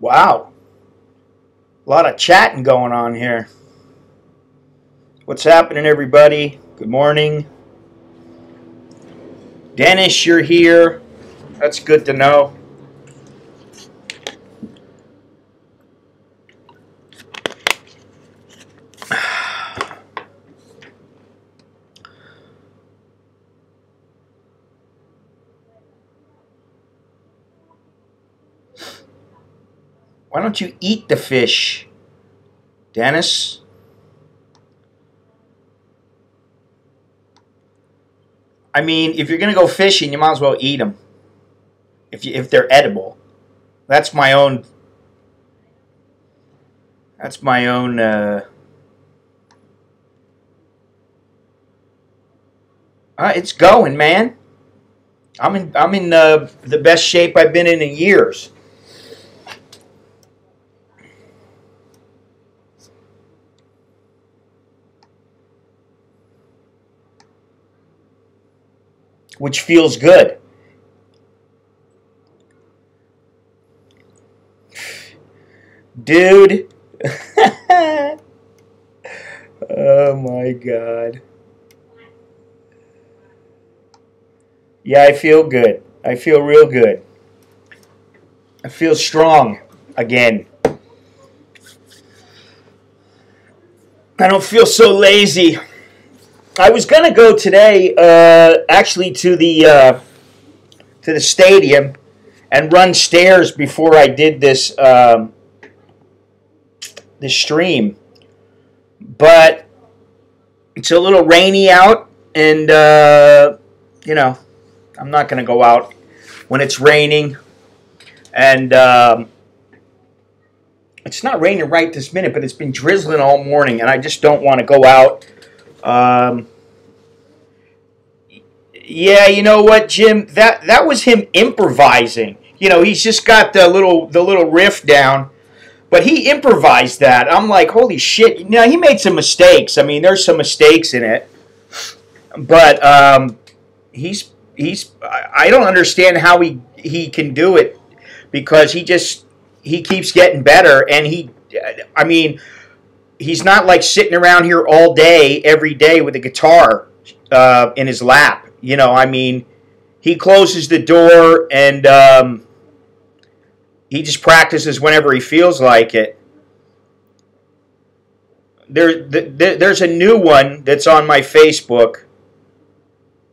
Wow. A lot of chatting going on here. What's happening, everybody? Good morning. Dennis, you're here. That's good to know. Why don't you eat the fish, Dennis? I mean, if you're going to go fishing, you might as well eat them. If they're edible. That's my own... it's going, man. I'm in the best shape I've been in years. Which feels good. Dude. Oh my God. Yeah, I feel good. I feel real good. I feel strong again. I don't feel so lazy. I was gonna go today, actually, to the stadium and run stairs before I did this this stream, but it's a little rainy out, and you know, I'm not gonna go out when it's raining, and it's not raining right this minute, but it's been drizzling all morning, and I just don't want to go out. Yeah, you know what, Jim? That was him improvising. You know, he's just got the little riff down, but he improvised that. I'm like, holy shit! Now he made some mistakes. I mean, there's some mistakes in it, but he's I don't understand how he can do it, because he keeps getting better, and I mean, he's not like sitting around here all day, every day with a guitar in his lap. You know, I mean, he closes the door, and he just practices whenever he feels like it. There's a new one that's on my Facebook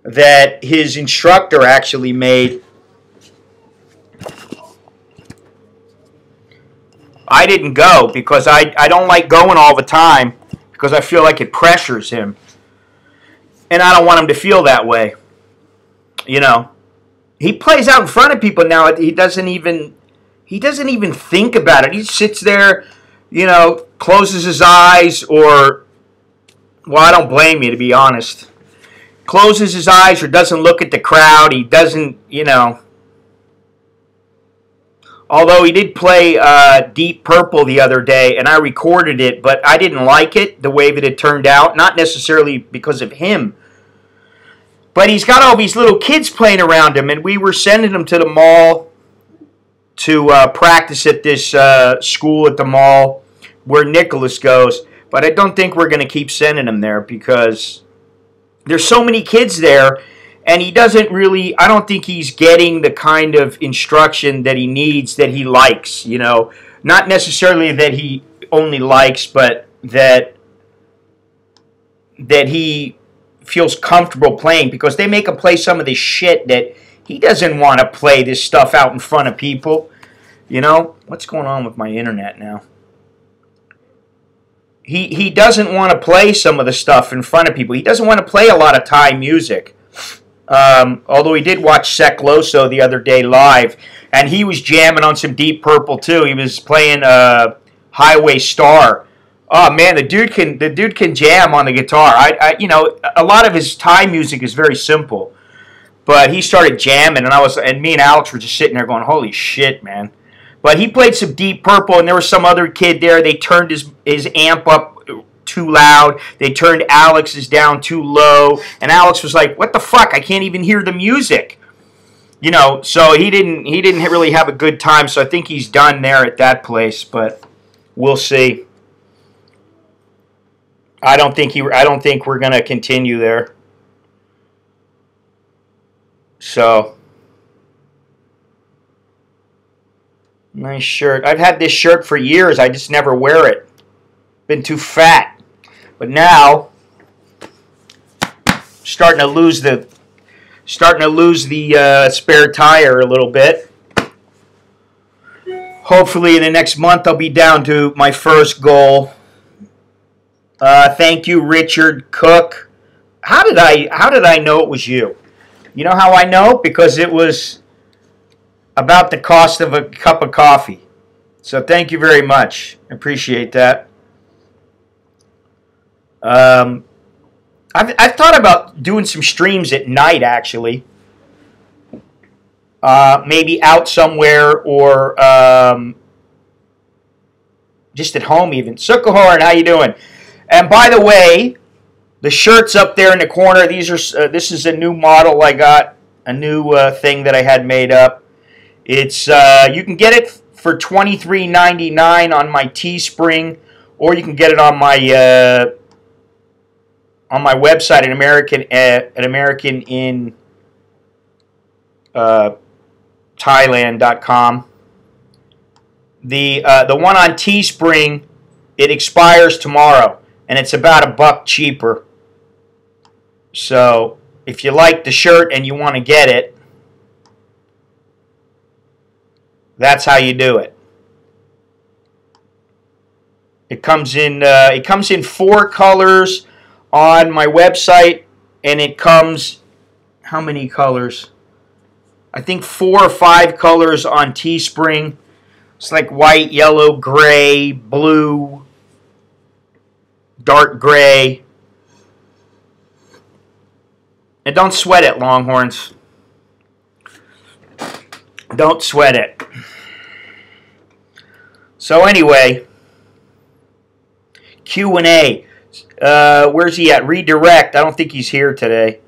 that his instructor actually made. I didn't go because I don't like going all the time, because I feel like it pressures him. And I don't want him to feel that way. You know, he plays out in front of people now. He doesn't even think about it. He sits there, you know, closes his eyes, or, well, I don't blame you, to be honest. Closes his eyes or doesn't look at the crowd. He doesn't, you know. Although he did play Deep Purple the other day, and I recorded it, but I didn't like it, the way that it turned out. Not necessarily because of him. But he's got all these little kids playing around him, and we were sending them to the mall to practice at this school at the mall where Nicholas goes. But I don't think we're going to keep sending him there, because there's so many kids there, and he doesn't really, I don't think he's getting the kind of instruction that he needs, that he likes, you know. Not necessarily that he only likes, but that he feels comfortable playing, because they make him play some of this shit that he doesn't want to play this stuff out in front of people. You know? What's going on with my internet now? He doesn't want to play some of the stuff in front of people. He doesn't want to play a lot of Thai music. Although he did watch Sekloso the other day live, and he was jamming on some Deep Purple too. He was playing Highway Star. Oh man, the dude can jam on the guitar. You know, a lot of his Thai music is very simple, but he started jamming, and me and Alex were just sitting there going, "Holy shit, man!" But he played some Deep Purple, and there was some other kid there. They turned his amp up too loud. They turned Alex's down too low, and Alex was like, "What the fuck? I can't even hear the music." You know, so he didn't really have a good time. So I think he's done there at that place, but we'll see. I don't think we're gonna continue there. So. Nice shirt. I've had this shirt for years. I just never wear it. Been too fat. But now, starting to lose the spare tire a little bit. Hopefully in the next month I'll be down to my first goal. Thank you, Richard Cook. How did I know it was you? You know how I know? Because it was about the cost of a cup of coffee. So thank you very much. I appreciate that. I've thought about doing some streams at night, actually. Maybe out somewhere, or just at home even. Sukahoran, how you doing? And by the way, the shirt's up there in the corner. These are this is a new model I got, a new thing that I had made up. It's you can get it for $23.99 on my Teespring, or you can get it on my website at American in Thailand.com. The one on Teespring, it expires tomorrow, and it's about $1 cheaper. So if you like the shirt and you want to get it, that's how you do it. It comes in 4 colors on my website, and it comes, how many colors? I think 4 or 5 colors on Teespring. It's like white, yellow, gray, blue, dark gray. And don't sweat it, Longhorns. Don't sweat it. So anyway, Q&A. Where's he at? Redirect. I don't think he's here today.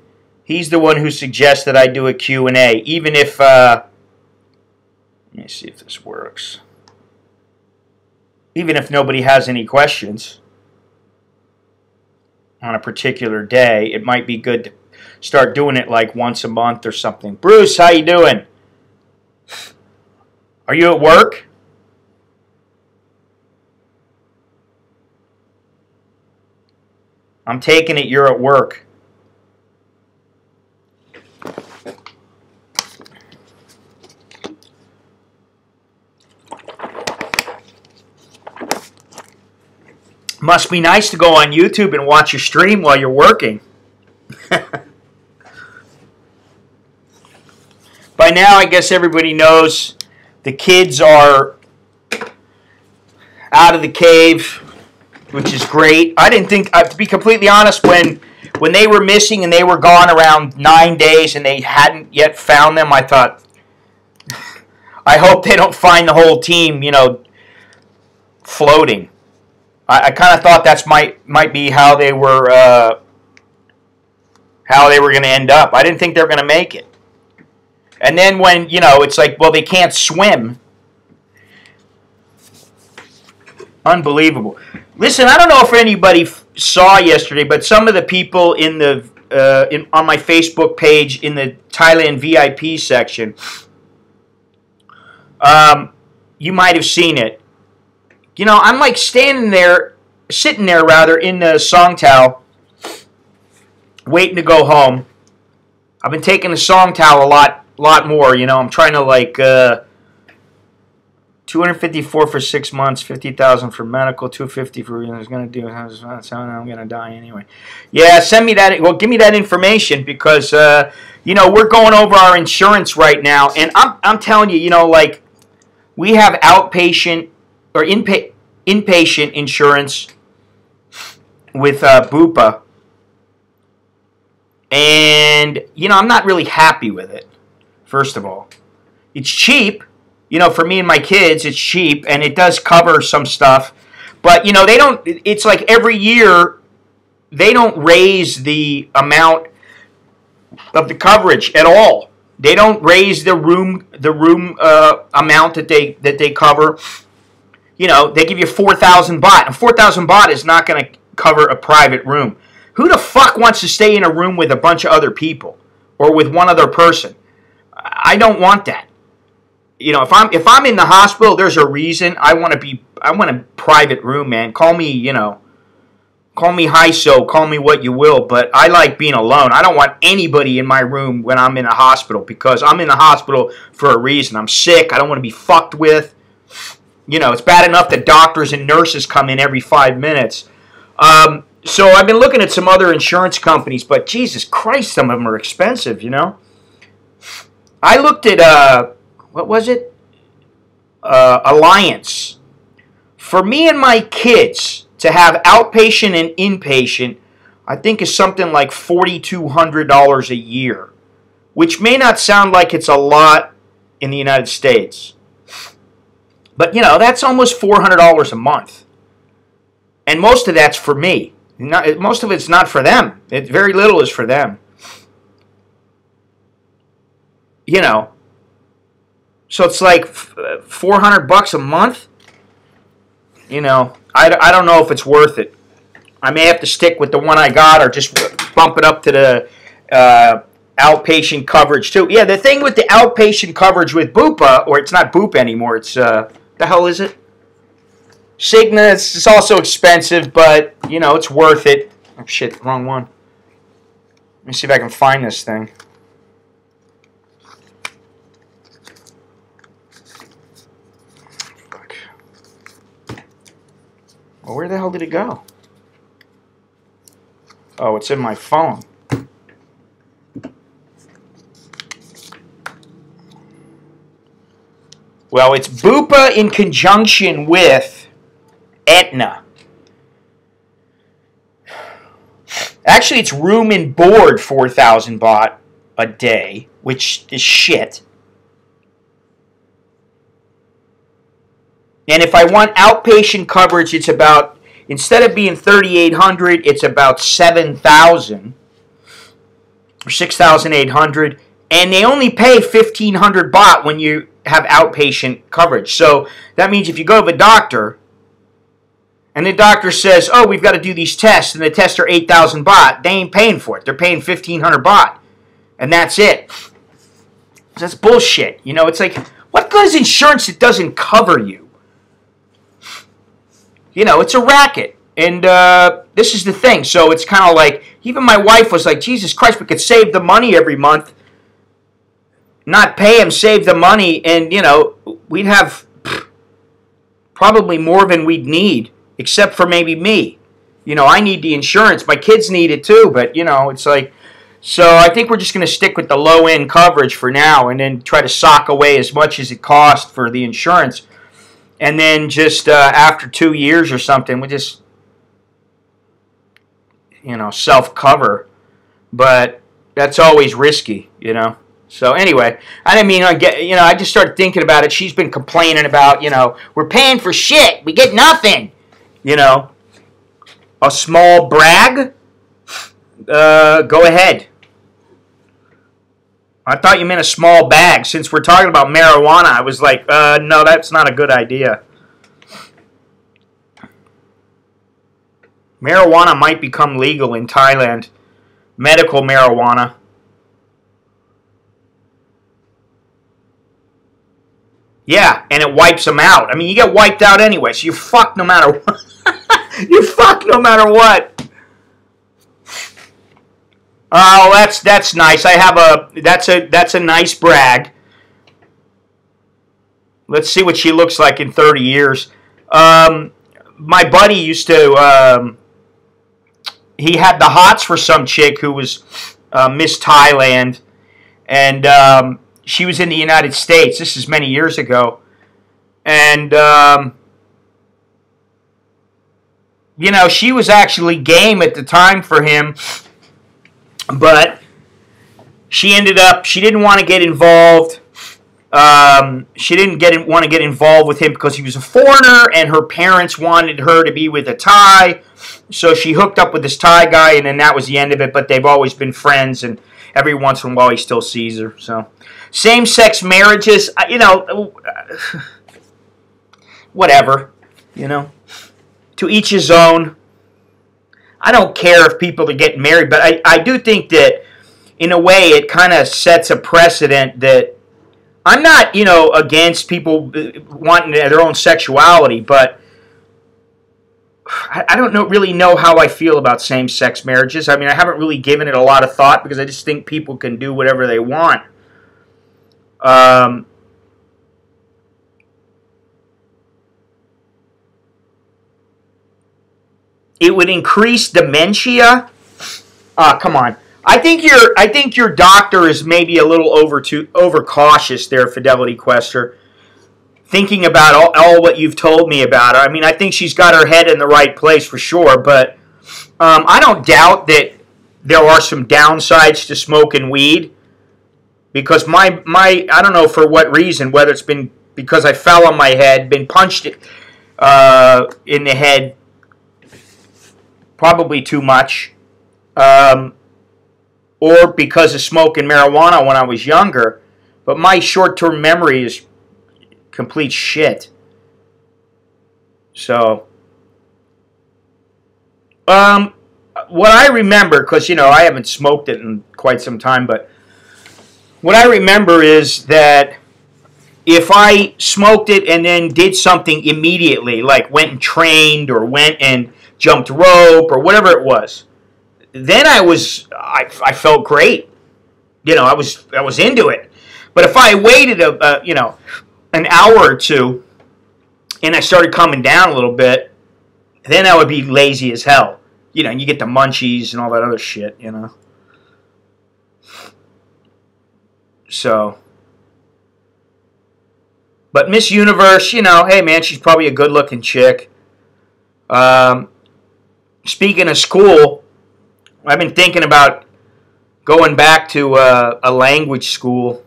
He's the one who suggested I do a Q&A. Even if, let me see if this works. Even if nobody has any questions on a particular day, it might be good to start doing it like once a month or something. Bruce, how you doing? Are you at work? I'm taking it you're at work. Must be nice to go on YouTube and watch your stream while you're working. By now, I guess everybody knows the kids are out of the cave, which is great. I didn't think, to be completely honest, when they were missing and they were gone around 9 days and they hadn't yet found them, I thought, I hope they don't find the whole team, you know, floating. I kind of thought that's might be how they were going to end up. I didn't think they were going to make it. And then when, you know, it's like, well, they can't swim. Unbelievable. Listen, I don't know if anybody saw yesterday, but some of the people in the on my Facebook page in the Thailand VIP section, you might have seen it. You know, I'm like sitting there rather, in the Songtao waiting to go home. I've been taking the song towel a lot more. You know, I'm trying to like 254 for 6 months, 50,000 for medical, 250 for it's gonna do. I'm gonna die anyway. Yeah, send me that. Well, give me that information because you know we're going over our insurance right now, and I'm telling you, you know, like we have outpatient or inpatient insurance with Bupa. And, you know, I'm not really happy with it, first of all. It's cheap. You know, for me and my kids, it's cheap, and it does cover some stuff. But, you know, they don't, it's like every year, they don't raise the amount of the coverage at all. They don't raise the room amount that they cover. You know, they give you 4,000 baht. And 4,000 baht is not going to cover a private room. Who the fuck wants to stay in a room with a bunch of other people or with one other person? I don't want that. You know, if I'm in the hospital, there's a reason. I want a private room, man. Call me, you know, call me hyso, call me what you will, but I like being alone. I don't want anybody in my room when I'm in a hospital because I'm in the hospital for a reason. I'm sick. I don't want to be fucked with. You know, it's bad enough that doctors and nurses come in every 5 minutes. So I've been looking at some other insurance companies, but Jesus Christ, some of them are expensive, you know. I looked at, what was it? Alliance. For me and my kids to have outpatient and inpatient, I think is something like $4,200 a year, which may not sound like it's a lot in the United States. But, you know, that's almost $400 a month. And most of that's for me. Most of it's not for them. Very little is for them. You know. So it's like $400 a month. You know, I don't know if it's worth it. I may have to stick with the one I got or just bump it up to the outpatient coverage too. Yeah, the thing with the outpatient coverage with Bupa, or it's not Bupa anymore, it's, the hell is it? Cigna, it's also expensive, but, you know, it's worth it. Oh, shit, wrong one. Let me see if I can find this thing. Fuck. Well, where the hell did it go? Oh, it's in my phone. Well, it's Bupa in conjunction with Aetna. Actually, it's room and board 4,000 baht a day, which is shit. And if I want outpatient coverage, it's about, instead of being 3,800, it's about 7,000 or 6,800. And they only pay 1,500 baht when you have outpatient coverage. So that means if you go to the doctor, and the doctor says, oh, we've got to do these tests, and the tests are 8,000 baht, they ain't paying for it. They're paying 1,500 baht. And that's it. That's bullshit. You know, it's like, what good is insurance that doesn't cover you? You know, it's a racket. And this is the thing. So it's kind of like, even my wife was like, Jesus Christ, we could save the money every month. Not pay him, save the money, and, you know, we'd have probably more than we'd need. Except for maybe me. You know, I need the insurance. My kids need it too, but, you know, it's like... So I think we're just going to stick with the low-end coverage for now and then try to sock away as much as it costs for the insurance. And then just after 2 years or something, we just, you know, self-cover. But that's always risky, you know. So anyway, I didn't mean, I just started thinking about it. She's been complaining about, you know, we're paying for shit. We get nothing. You know, a small brag? Go ahead. I thought you meant a small bag. Since we're talking about marijuana, I was like, no, that's not a good idea. Marijuana might become legal in Thailand. Medical marijuana. Yeah, and it wipes them out. I mean, you get wiped out anyway, so you're fucked no matter what. You're fucked no matter what. Oh, that's nice. I have that's a nice brag. Let's see what she looks like in 30 years. My buddy used to. He had the hots for some chick who was Miss Thailand, and she was in the United States. This is many years ago, and you know, she was actually game at the time for him, but she didn't want to get involved. She didn't want to get involved with him because he was a foreigner, and her parents wanted her to be with a Thai. So she hooked up with this Thai guy, and then that was the end of it. But they've always been friends, and every once in a while he still sees her. So same-sex marriages, you know, whatever, you know. To each his own. I don't care if people are getting married, but I do think that, in a way, it kind of sets a precedent that I'm not, you know, against people wanting their own sexuality, but I don't really know how I feel about same-sex marriages. I mean, I haven't really given it a lot of thought because I just think people can do whatever they want. It would increase dementia. Come on. I think your doctor is maybe a little overcautious there, Fidelity Quester. Thinking about all what you've told me about her. I mean, I think she's got her head in the right place for sure, but I don't doubt that there are some downsides to smoking weed. Because my I don't know for what reason, whether it's been because I fell on my head, been punched in the head probably too much, or because of smoking marijuana when I was younger. But my short-term memory is complete shit. So, what I remember, because, you know, I haven't smoked it in quite some time, but what I remember is that if I smoked it and then did something immediately, like went and trained or went and jumped rope or whatever it was, then I felt great. You know, I was into it. But if I waited you know, an hour or two and I started coming down a little bit, then I would be lazy as hell. You know, and you get the munchies and all that other shit, you know. So, but Miss Universe, you know, hey man, she's probably a good-looking chick. Speaking of school, I've been thinking about going back to a language school.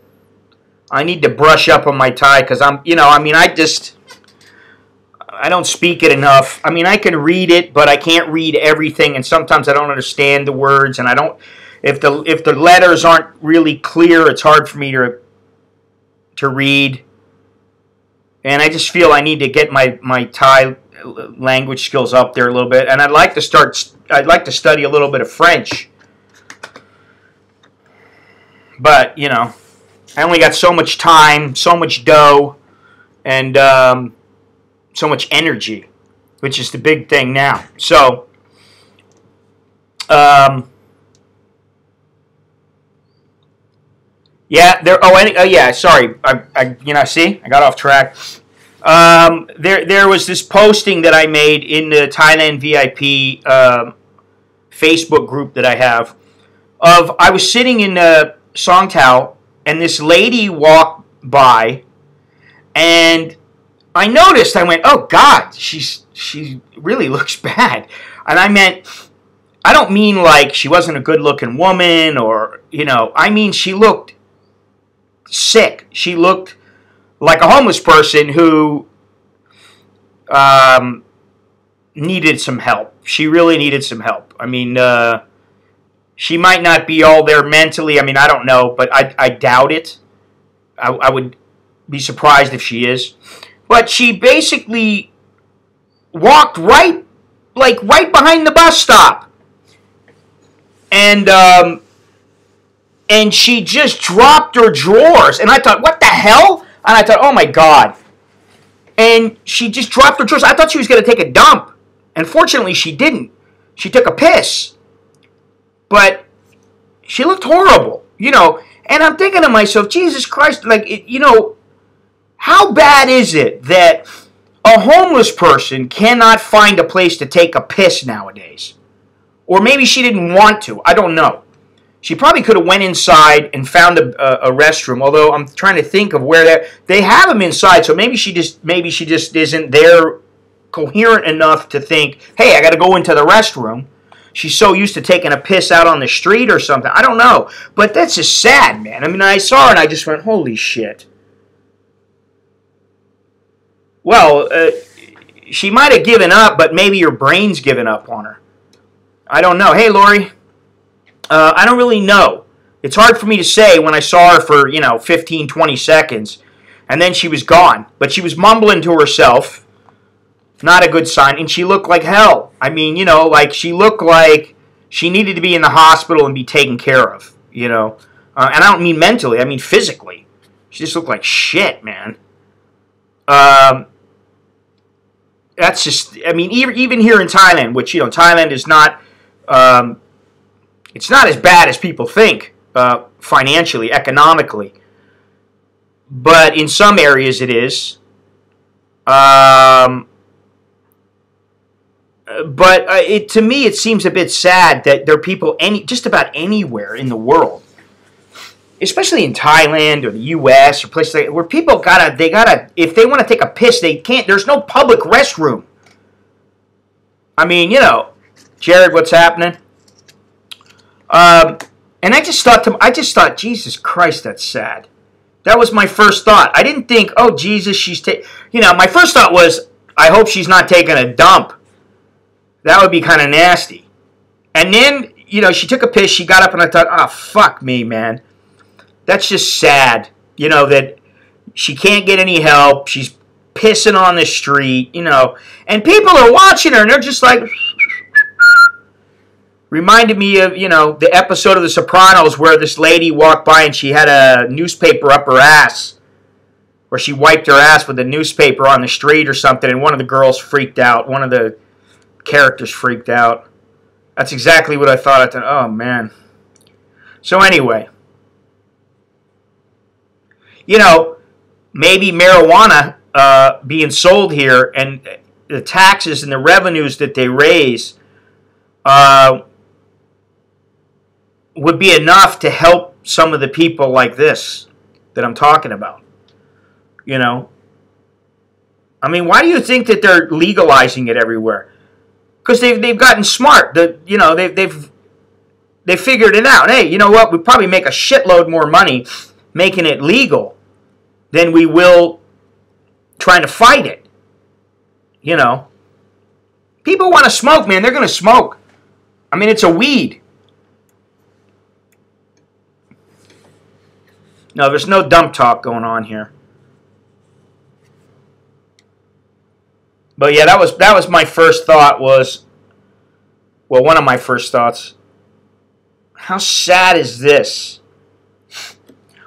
I need to brush up on my Thai because you know, I mean, I don't speak it enough. I mean, I can read it, but I can't read everything, and sometimes I don't understand the words, and I don't. If the letters aren't really clear, it's hard for me to read. And I just feel I need to get my Thai language skills up there a little bit. And I'd like to study a little bit of French. But, you know, I only got so much time, so much dough, and so much energy, which is the big thing now. So, yeah, yeah. Sorry, you know, see, I got off track. There was this posting that I made in the Thailand VIP Facebook group that I have. I was sitting in Songtao, and this lady walked by, and I noticed. I went, "Oh God, she really looks bad," and I don't mean like she wasn't a good-looking woman, or, you know, I mean she looked sick. She looked like a homeless person who needed some help. She really needed some help. I mean, she might not be all there mentally. I mean, I don't know, but I doubt it. I would be surprised if she is. But she basically walked right behind the bus stop. And she just dropped her drawers. And I thought, what the hell? And I thought, oh my God. And she just dropped her drawers. I thought she was going to take a dump. And fortunately, she didn't. She took a piss. But She looked horrible, you know. And I'm thinking to myself, Jesus Christ, like, you know, how bad is it that a homeless person cannot find a place to take a piss nowadays? Or maybe she didn't want to. I don't know. She probably could have went inside and found a restroom. Although I'm trying to think of where they have them inside. So maybe she just isn't there coherent enough to think, hey, I got to go into the restroom. She's so used to taking a piss out on the street or something. I don't know. But that's just sad, man. I mean, I saw her and I just went, holy shit. Well, she might have given up, but maybe your brain's given up on her. I don't know. Hey, Lori. I don't really know. It's hard for me to say when I saw her for, 15, 20 seconds. And then she was gone. But she was mumbling to herself. Not a good sign. And she looked like hell. I mean, like she looked like she needed to be in the hospital and be taken care of, And I don't mean mentally. I mean physically. She just looked like shit, man. That's just, I mean, even here in Thailand, which, Thailand is not, it's not as bad as people think, financially, economically. But in some areas it is. But to me, it seems a bit sad that there are people just about anywhere in the world, especially in Thailand or the U.S. or places like where people gotta if they want to take a piss, they can't. There's no public restroom. I mean, Jared, what's happening? And I just thought, Jesus Christ, that's sad. That was my first thought. I didn't think, oh Jesus, my first thought was, I hope she's not taking a dump. That would be kind of nasty. And then, she took a piss, she got up, and I thought, oh, fuck me, man. That's just sad, that she can't get any help. She's pissing on the street, And people are watching her, and they're just like... Reminded me of, the episode of The Sopranos where this lady walked by and she had a newspaper up her ass. Where she wiped her ass with a newspaper on the street or something, and one of the girls freaked out. One of the characters freaked out. That's exactly what I thought. I thought, oh, man. So anyway. Maybe marijuana being sold here and the taxes and the revenues that they raise would be enough to help some of the people like this that I'm talking about. I mean, why do you think that they're legalizing it everywhere? Because they've gotten smart. They've figured it out. Hey, you know what? We probably make a shitload more money making it legal than we will trying to fight it. People want to smoke, man. They're going to smoke. I mean, it's a weed. No, there's no dump talk going on here. But yeah, that was my first thought was, well, one of my first thoughts. How sad is this?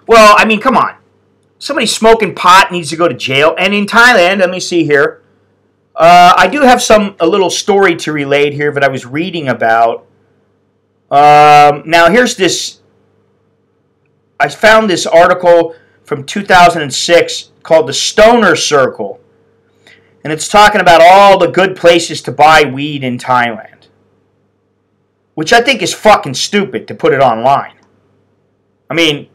Well, I mean, come on. Somebody smoking pot needs to go to jail. And in Thailand, let me see here. I do have a little story to relate here that I was reading about. Now, here's this. I found this article from 2006 called The Stoner Circle. And it's talking about all the good places to buy weed in Thailand. Which I think is fucking stupid to put it online. I mean,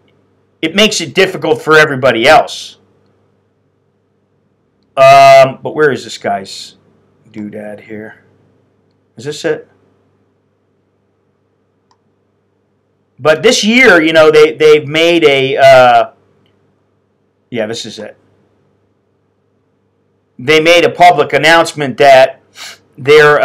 it makes it difficult for everybody else. But where is this guy's doodad here? Is this it? But this year, they've made a... yeah, this is it. They made a public announcement that they're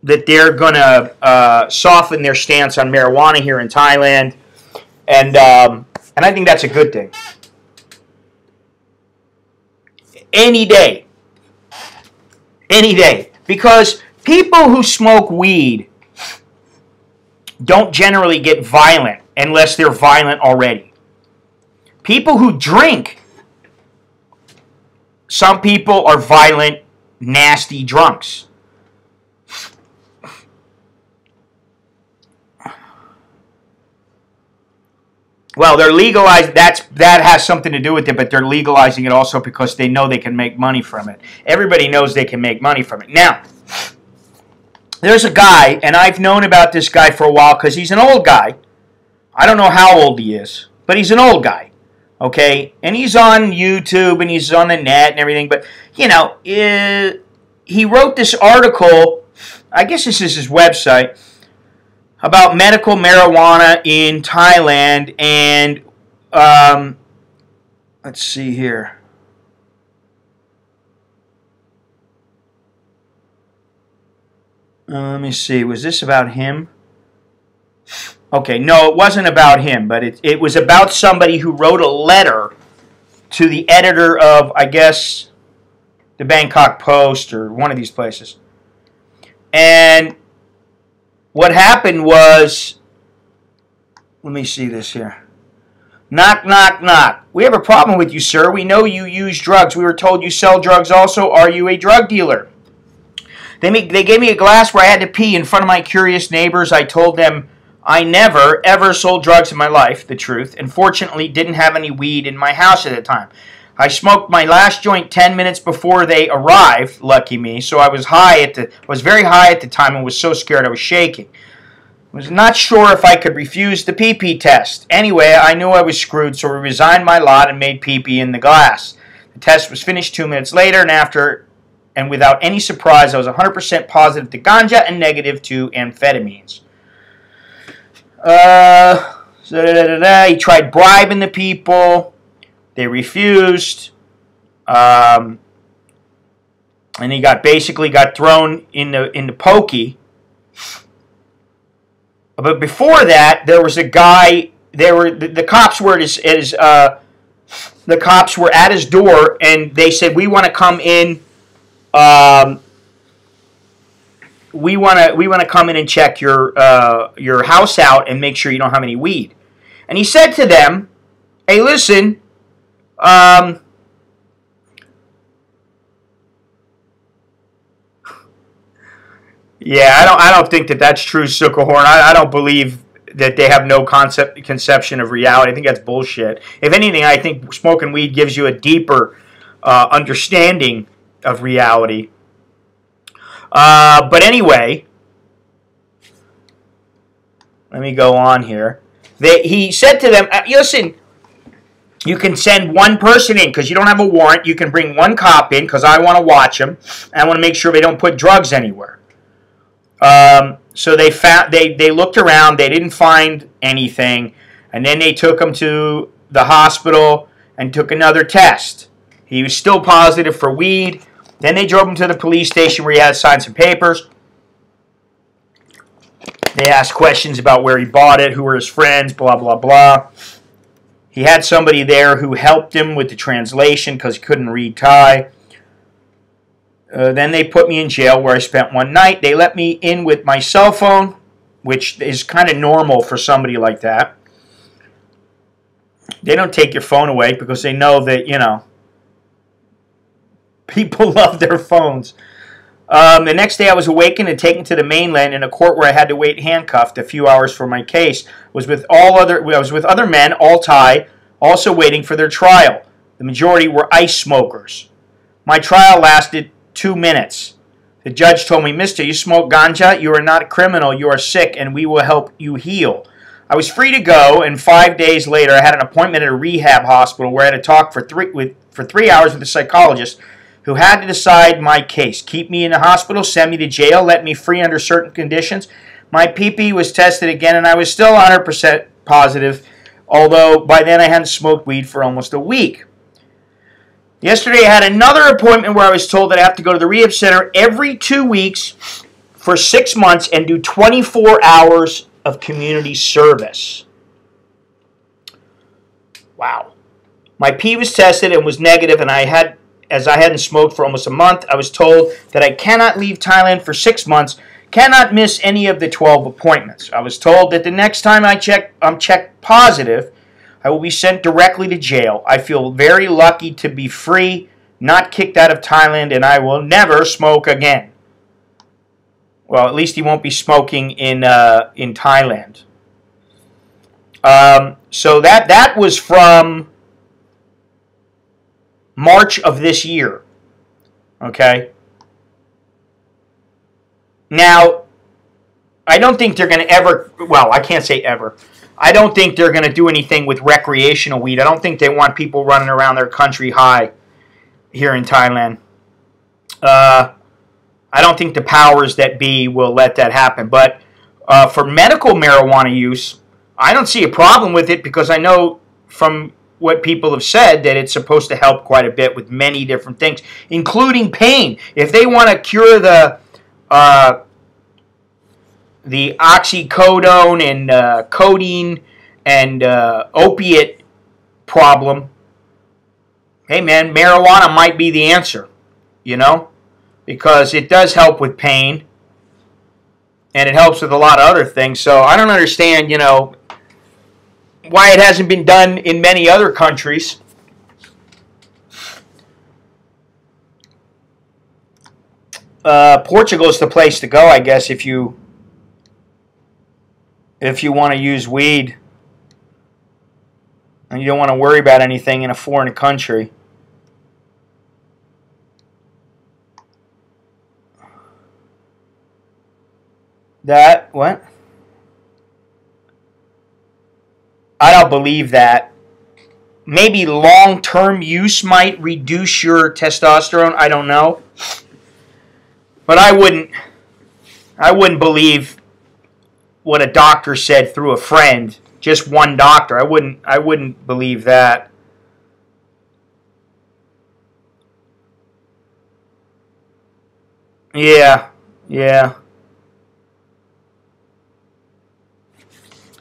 going to soften their stance on marijuana here in Thailand, and I think that's a good thing. Any day, because people who smoke weed don't generally get violent unless they're violent already. People who drink, some people are violent, nasty drunks. Well, they're legalized. That has something to do with it, but they're legalizing it also because they know they can make money from it. Everybody knows they can make money from it. Now, there's a guy, and I've known about this guy for a while because he's an old guy. I don't know how old he is, but he's an old guy. Okay? And he's on YouTube and he's on the net and everything, but, you know, he wrote this article, I guess this is his website, about medical marijuana in Thailand, and let's see here. Let me see. Was this about him? Okay, no, it wasn't about him, but it was about somebody who wrote a letter to the editor of, I guess, the Bangkok Post or one of these places. And what happened was, let me see this here. Knock, knock, knock. We have a problem with you, sir. We know you use drugs. We were told you sell drugs also. Are you a drug dealer? They gave me a glass where I had to pee in front of my curious neighbors. I told them I never, ever sold drugs in my life, the truth, and fortunately didn't have any weed in my house at the time. I smoked my last joint 10 minutes before they arrived, lucky me, so I was very high at the time and was so scared I was shaking. I was not sure if I could refuse the pee-pee test. Anyway, I knew I was screwed, so I resigned my lot and made pee-pee in the glass. The test was finished 2 minutes later, and without any surprise, I was 100% positive to ganja and negative to amphetamines. He tried bribing the people. They refused. And he basically got thrown in the pokey. But before that, there was a guy. The cops were at his door, and they said, "We want to come in. We want to come in and check your house out and make sure you don't have any weed." And he said to them, "Hey, listen, yeah, I don't think that's true, Suckerhorn. I don't believe that they have no conception of reality. I think that's bullshit. If anything, I think smoking weed gives you a deeper understanding of reality." But anyway, let me go on here. He said to them, "Listen, you can send one person in because you don't have a warrant. You can bring one cop in because I want to watch them. And I want to make sure they don't put drugs anywhere." So they looked around. They didn't find anything, and then they took him to the hospital and took another test. He was still positive for weed. Then they drove him to the police station where he had to sign some papers. They asked questions about where he bought it, who were his friends, blah, blah, blah. He had somebody there who helped him with the translation because he couldn't read Thai. Then they put me in jail where I spent one night. They let me in with my cell phone, which is kind of normal for somebody like that. They don't take your phone away because they know that, you know, people love their phones. The next day I was awakened and taken to the mainland in a court where I had to wait handcuffed a few hours for my case. I was with other men, all Thai, also waiting for their trial. The majority were ice smokers. My trial lasted 2 minutes. The judge told me, "Mister, you smoke ganja? You are not a criminal. You are sick, and we will help you heal." I was free to go, and 5 days later I had an appointment at a rehab hospital where I had to talk for 3 hours with a psychologist who had to decide my case. Keep me in the hospital, send me to jail, let me free under certain conditions. My PP was tested again, and I was still 100% positive, although by then I hadn't smoked weed for almost a week. Yesterday I had another appointment where I was told that I have to go to the rehab center every 2 weeks for 6 months and do 24 hours of community service. Wow. My pee was tested and was negative, and as I hadn't smoked for almost a month, I was told that I cannot leave Thailand for 6 months, cannot miss any of the 12 appointments. I was told that the next time I'm checked positive, I will be sent directly to jail. I feel very lucky to be free, not kicked out of Thailand, and I will never smoke again. Well, at least he won't be smoking in Thailand. So that was from March of this year. Okay. Now, I don't think they're going to ever, well, I can't say ever. I don't think they're going to do anything with recreational weed. I don't think they want people running around their country high here in Thailand. I don't think the powers that be will let that happen. But for medical marijuana use, I don't see a problem with it because I know from what people have said that it's supposed to help quite a bit with many different things, including pain. If they want to cure the oxycodone and codeine and opiate problem, hey man, marijuana might be the answer, you know, because it does help with pain and it helps with a lot of other things. So I don't understand, you know, why it hasn't been done in many other countries. Portugal's the place to go, I guess, if you want to use weed and you don't want to worry about anything in a foreign country. What? I don't believe that. Maybe long-term use might reduce your testosterone. I don't know. But I wouldn't believe what a doctor said through a friend. Just one doctor. I wouldn't believe that. Yeah.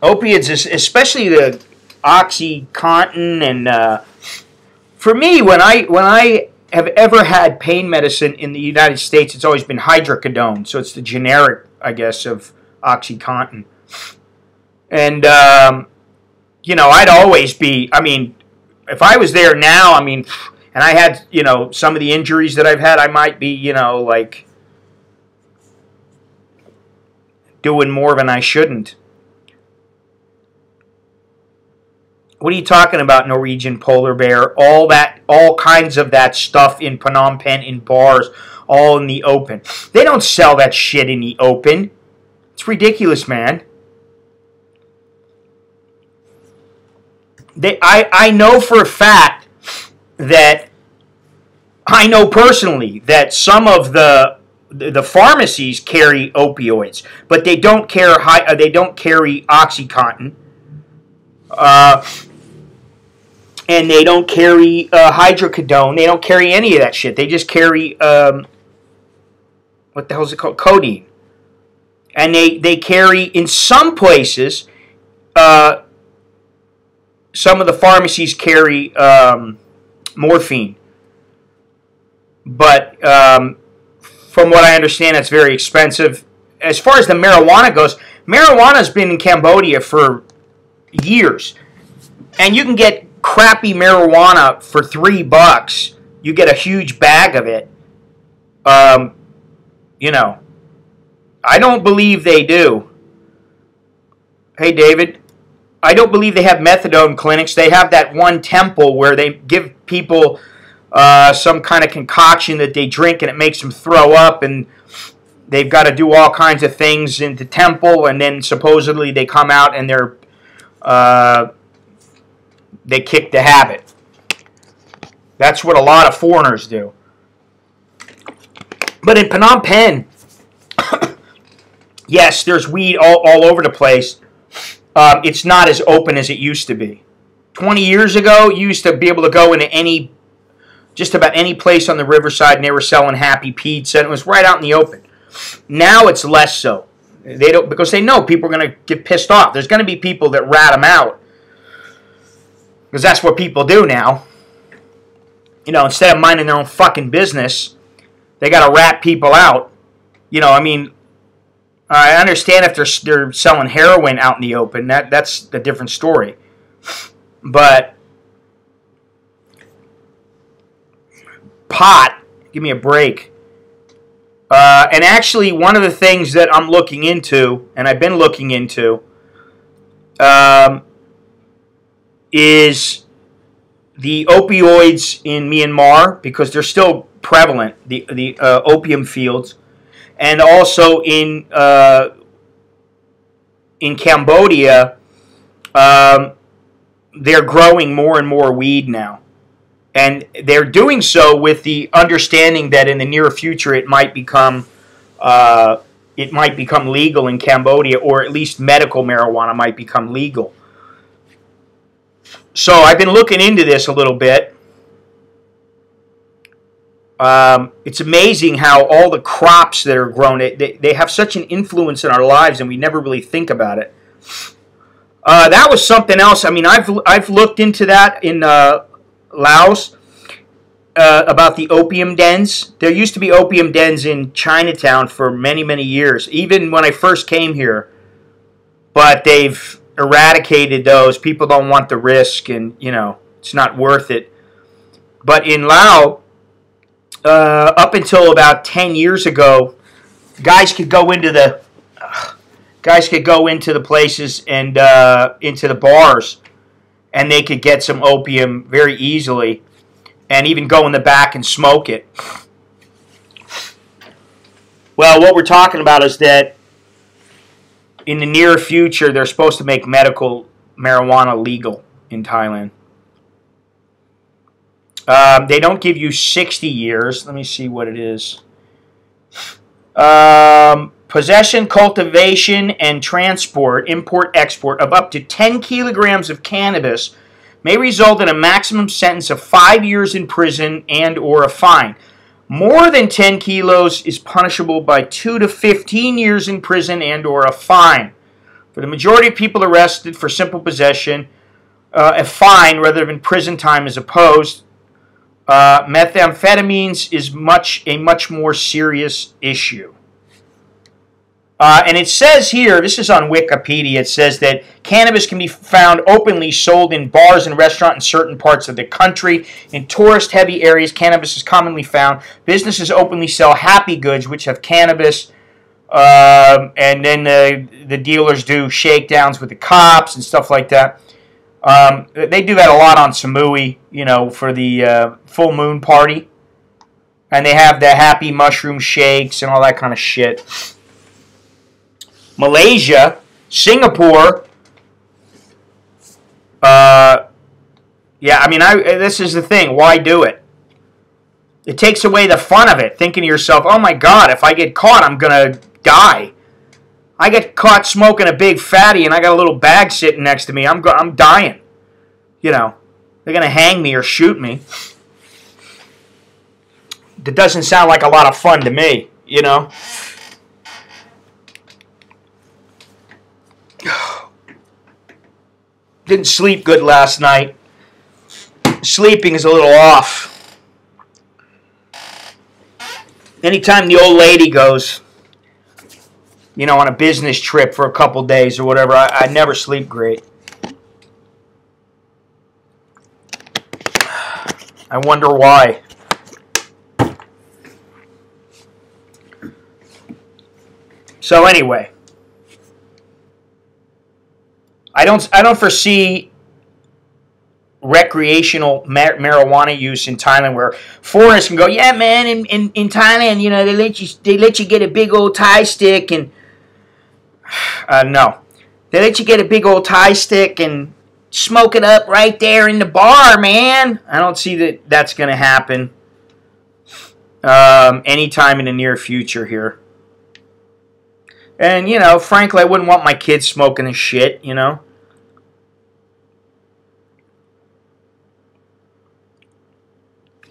Opiates, especially the OxyContin, and for me, when I have ever had pain medicine in the United States, it's always been hydrocodone. So it's the generic, I guess, of OxyContin. And you know, I'd always be. I mean, if I was there now, I mean, and I had, you know, some of the injuries that I've had, I might be, you know, like doing more than I shouldn't. What are you talking about, Norwegian polar bear? All kinds of that stuff in Phnom Penh in bars, all in the open. They don't sell that shit in the open. It's ridiculous, man. I know for a fact that I know personally that some of the pharmacies carry opioids, but they don't carry OxyContin. And they don't carry hydrocodone. They don't carry any of that shit. They just carry, what the hell is it called? Codeine. And they carry, in some places, some of the pharmacies carry morphine. But from what I understand, it's very expensive. As far as the marijuana goes, marijuana's been in Cambodia for years. And you can get crappy marijuana for $3. You get a huge bag of it. You know, I don't believe they do. Hey, David, I don't believe they have methadone clinics. They have that one temple where they give people some kind of concoction that they drink and it makes them throw up, and they've got to do all kinds of things in the temple, and then supposedly they come out and they kick the habit. That's what a lot of foreigners do. But in Phnom Penh, yes, there's weed all over the place. It's not as open as it used to be. 20 years ago, you used to be able to go into just about any place on the riverside, and they were selling Happy Pizza, and it was right out in the open. Now it's less so. They don't, because they know people are going to get pissed off. There's going to be people that rat them out. Because that's what people do now. You know, instead of minding their own fucking business, they got to rat people out. You know, I mean, I understand if they're selling heroin out in the open. That's a different story. But pot, give me a break. And actually, one of the things that I'm looking into, and I've been looking into, is the opioids in Myanmar, because they're still prevalent, the opium fields, and also in Cambodia, they're growing more and more weed now. And they're doing so with the understanding that in the near future it might become legal in Cambodia, or at least medical marijuana might become legal. So I've been looking into this a little bit. It's amazing how all the crops that are grown, they have such an influence in our lives, and we never really think about it. That was something else. I mean, I've looked into that in Laos, about the opium dens. There used to be opium dens in Chinatown for many, many years, even when I first came here. But they've eradicated those. People don't want the risk, and, you know, it's not worth it. But in Laos, up until about 10 years ago, guys could go into the places and into the bars, and they could get some opium very easily, and even go in the back and smoke it. Well, what we're talking about is that in the near future, they're supposed to make medical marijuana legal in Thailand. They don't give you 60 years. Let me see what it is. Possession, cultivation, and transport, import, export of up to 10 kilograms of cannabis may result in a maximum sentence of 5 years in prison and or a fine. More than 10 kilos is punishable by 2 to 15 years in prison and or a fine. For the majority of people arrested for simple possession, a fine rather than prison time is opposed. Methamphetamines is a much more serious issue. And it says here, this is on Wikipedia, it says that cannabis can be found openly sold in bars and restaurants in certain parts of the country. In tourist-heavy areas, cannabis is commonly found. Businesses openly sell happy goods, which have cannabis, and then the dealers do shakedowns with the cops and stuff like that. They do that a lot on Samui, you know, for the full moon party. And they have the happy mushroom shakes and all that kind of shit. Malaysia, Singapore, yeah, I mean, this is the thing. Why do it? It takes away the fun of it, thinking to yourself, oh my God, if I get caught, I'm going to die. I get caught smoking a big fatty and I got a little bag sitting next to me, I'm dying. You know, they're going to hang me or shoot me. That doesn't sound like a lot of fun to me, you know. Didn't sleep good last night. Sleeping is a little off. Anytime the old lady goes, you know, on a business trip for a couple days or whatever, I never sleep great. I wonder why. So anyway, I don't foresee recreational marijuana use in Thailand where foreigners can go, yeah, man, in Thailand, you know, they let you get a big old Thai stick and no, they let you get a big old Thai stick and smoke it up right there in the bar, man. I don't see that's going to happen anytime in the near future here. And, you know, frankly, I wouldn't want my kids smoking this shit, you know.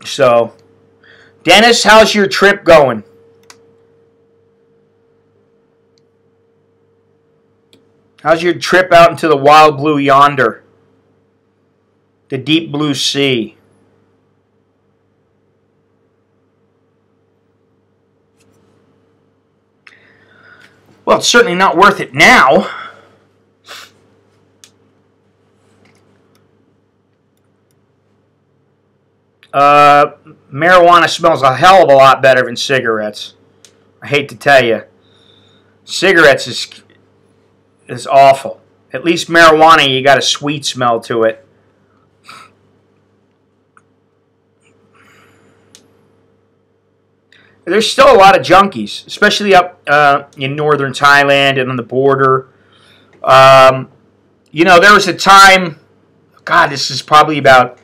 So, Dennis, how's your trip going? How's your trip out into the wild blue yonder? The deep blue sea? Well, it's certainly not worth it now. Marijuana smells a hell of a lot better than cigarettes. I hate to tell you. Cigarettes is awful. At least marijuana, you got a sweet smell to it. there's still a lot of junkies, especially up in northern Thailand and on the border. You know, there was a time, God, this is probably about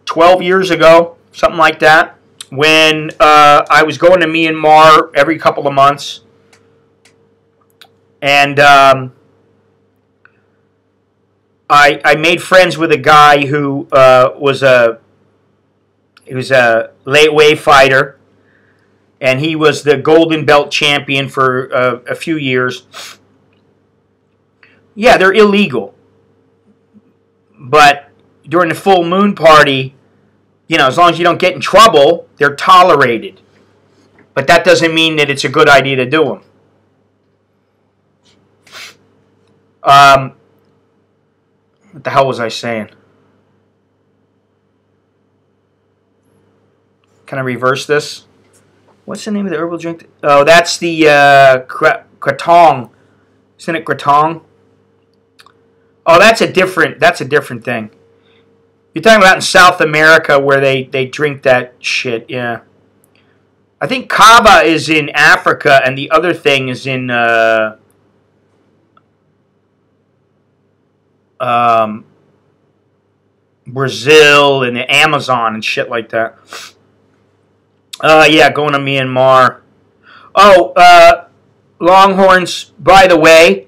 12 years ago, something like that, when I was going to Myanmar every couple of months. And I made friends with a guy who was a lightweight fighter, and he was the Golden Belt champion for a few years. Yeah, they're illegal, but during the full moon party, you know, as long as you don't get in trouble, they're tolerated. But that doesn't mean that it's a good idea to do them. What the hell was I saying? Can I reverse this? What's the name of the herbal drink? Oh, that's the Kratong. Isn't it Kratong? Oh, that's a different thing. You're talking about in South America where they drink that shit, yeah. I think Kava is in Africa and the other thing is in Brazil and the Amazon and shit like that. Yeah, going to Myanmar. Oh, Longhorns, by the way,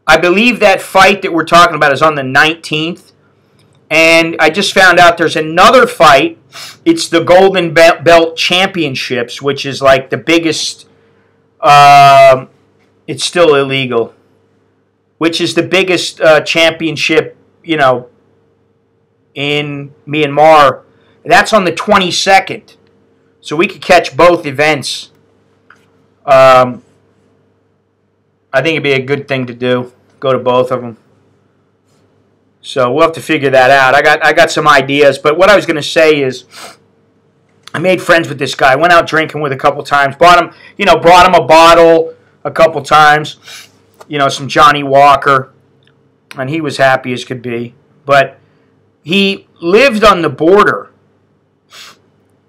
I believe that fight that we're talking about is on the 19th. And I just found out there's another fight. It's the Golden Belt Championships, which is like the biggest... it's still illegal. Which is the biggest championship, you know, in Myanmar. That's on the 22nd. So we could catch both events. I think it'd be a good thing to do. Go to both of them. So we'll have to figure that out. I got some ideas, but what I was going to say is, I made friends with this guy. Went out drinking with a couple times. Brought him a bottle a couple times. You know, some Johnny Walker, and he was happy as could be. But he lived on the border,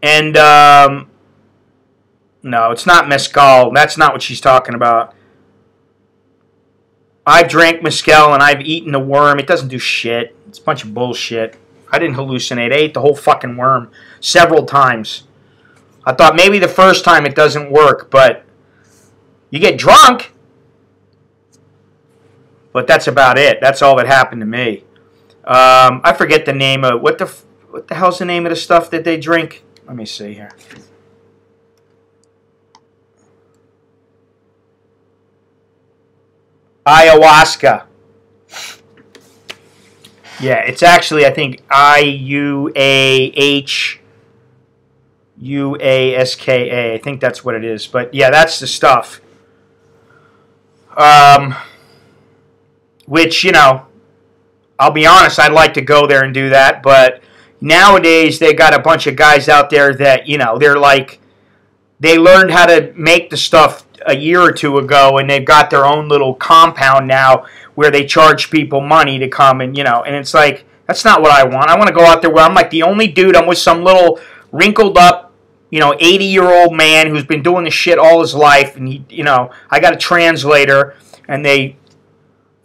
and no, it's not mezcal. That's not what she's talking about. I've drank mezcal and I've eaten the worm. It doesn't do shit. It's a bunch of bullshit. I didn't hallucinate. I ate the whole fucking worm several times. I thought maybe the first time it doesn't work, but you get drunk. But that's about it. That's all that happened to me. I forget the name of what the hell's the name of the stuff that they drink? Let me see here. Ayahuasca. Yeah, it's actually, I think, Iuahuaska. I think that's what it is. But yeah, that's the stuff. Which, you know, I'll be honest, I'd like to go there and do that, but nowadays they got a bunch of guys out there that, you know, they're like, they learned how to make the stuff a year or two ago, and they've got their own little compound now where they charge people money to come and, you know, and it's like, that's not what I want. I want to go out there where I'm like the only dude, I'm with some little wrinkled up, you know, 80-year-old man who's been doing this shit all his life, and he, you know, I got a translator, and they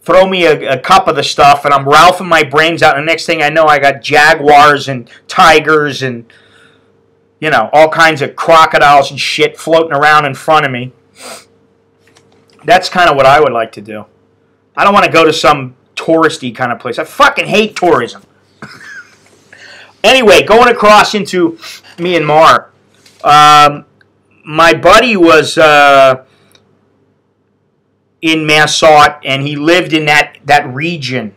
throw me a cup of the stuff, and I'm ralphing my brains out, and the next thing I know, I got jaguars and tigers and, you know, all kinds of crocodiles and shit floating around in front of me. That's kind of what I would like to do. I don't want to go to some touristy kind of place. I fucking hate tourism. Anyway, going across into Myanmar. My buddy was... in Mae Sot, and he lived in that region.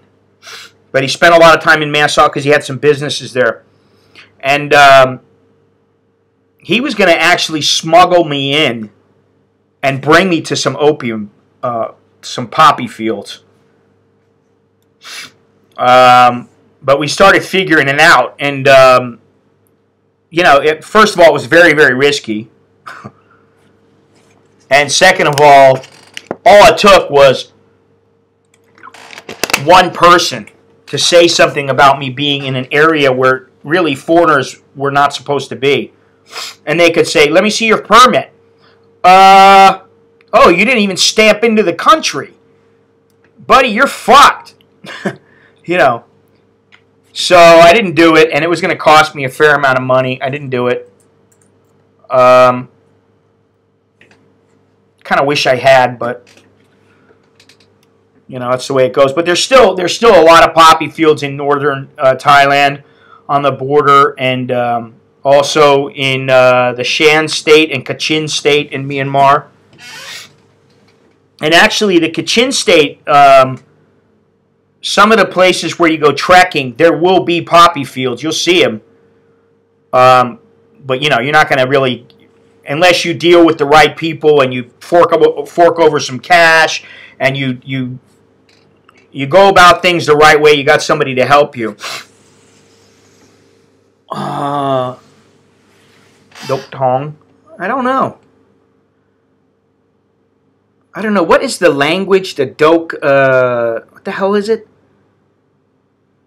But he spent a lot of time in Mae Sot because he had some businesses there. And he was going to actually smuggle me in and bring me to some opium, some poppy fields. But we started figuring it out. And, you know, first of all, it was very, very risky. And second of all it took was one person to say something about me being in an area where really foreigners were not supposed to be. And they could say, let me see your permit. Oh, you didn't even stamp into the country. Buddy, you're fucked. You know. So I didn't do it, and it was going to cost me a fair amount of money. I didn't do it. Kind of wish I had, but you know, that's the way it goes. But there's still a lot of poppy fields in northern Thailand on the border, and also in the Shan state and Kachin state in Myanmar. And actually, the Kachin state, some of the places where you go trekking, there will be poppy fields. You'll see them. But, you know, you're not going to really, unless you deal with the right people and you fork over some cash and you go about things the right way, you got somebody to help you. Dok Tong? I don't know. I don't know. What is the language? The Dok, what the hell is it?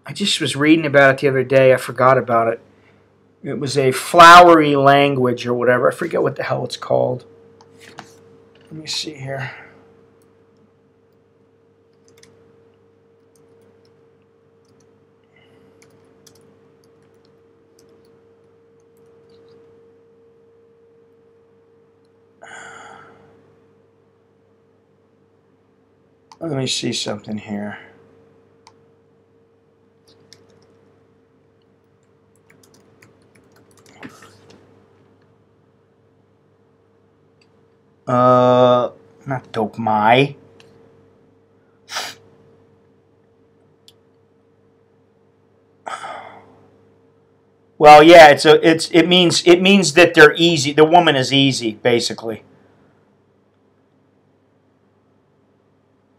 I just was reading about it the other day. I forgot about it. It was a flowery language or whatever. I forget what the hell it's called. Let me see here. Let me see something here. Not Dok Mai. Well, yeah, it means that they're easy. The woman is easy, basically.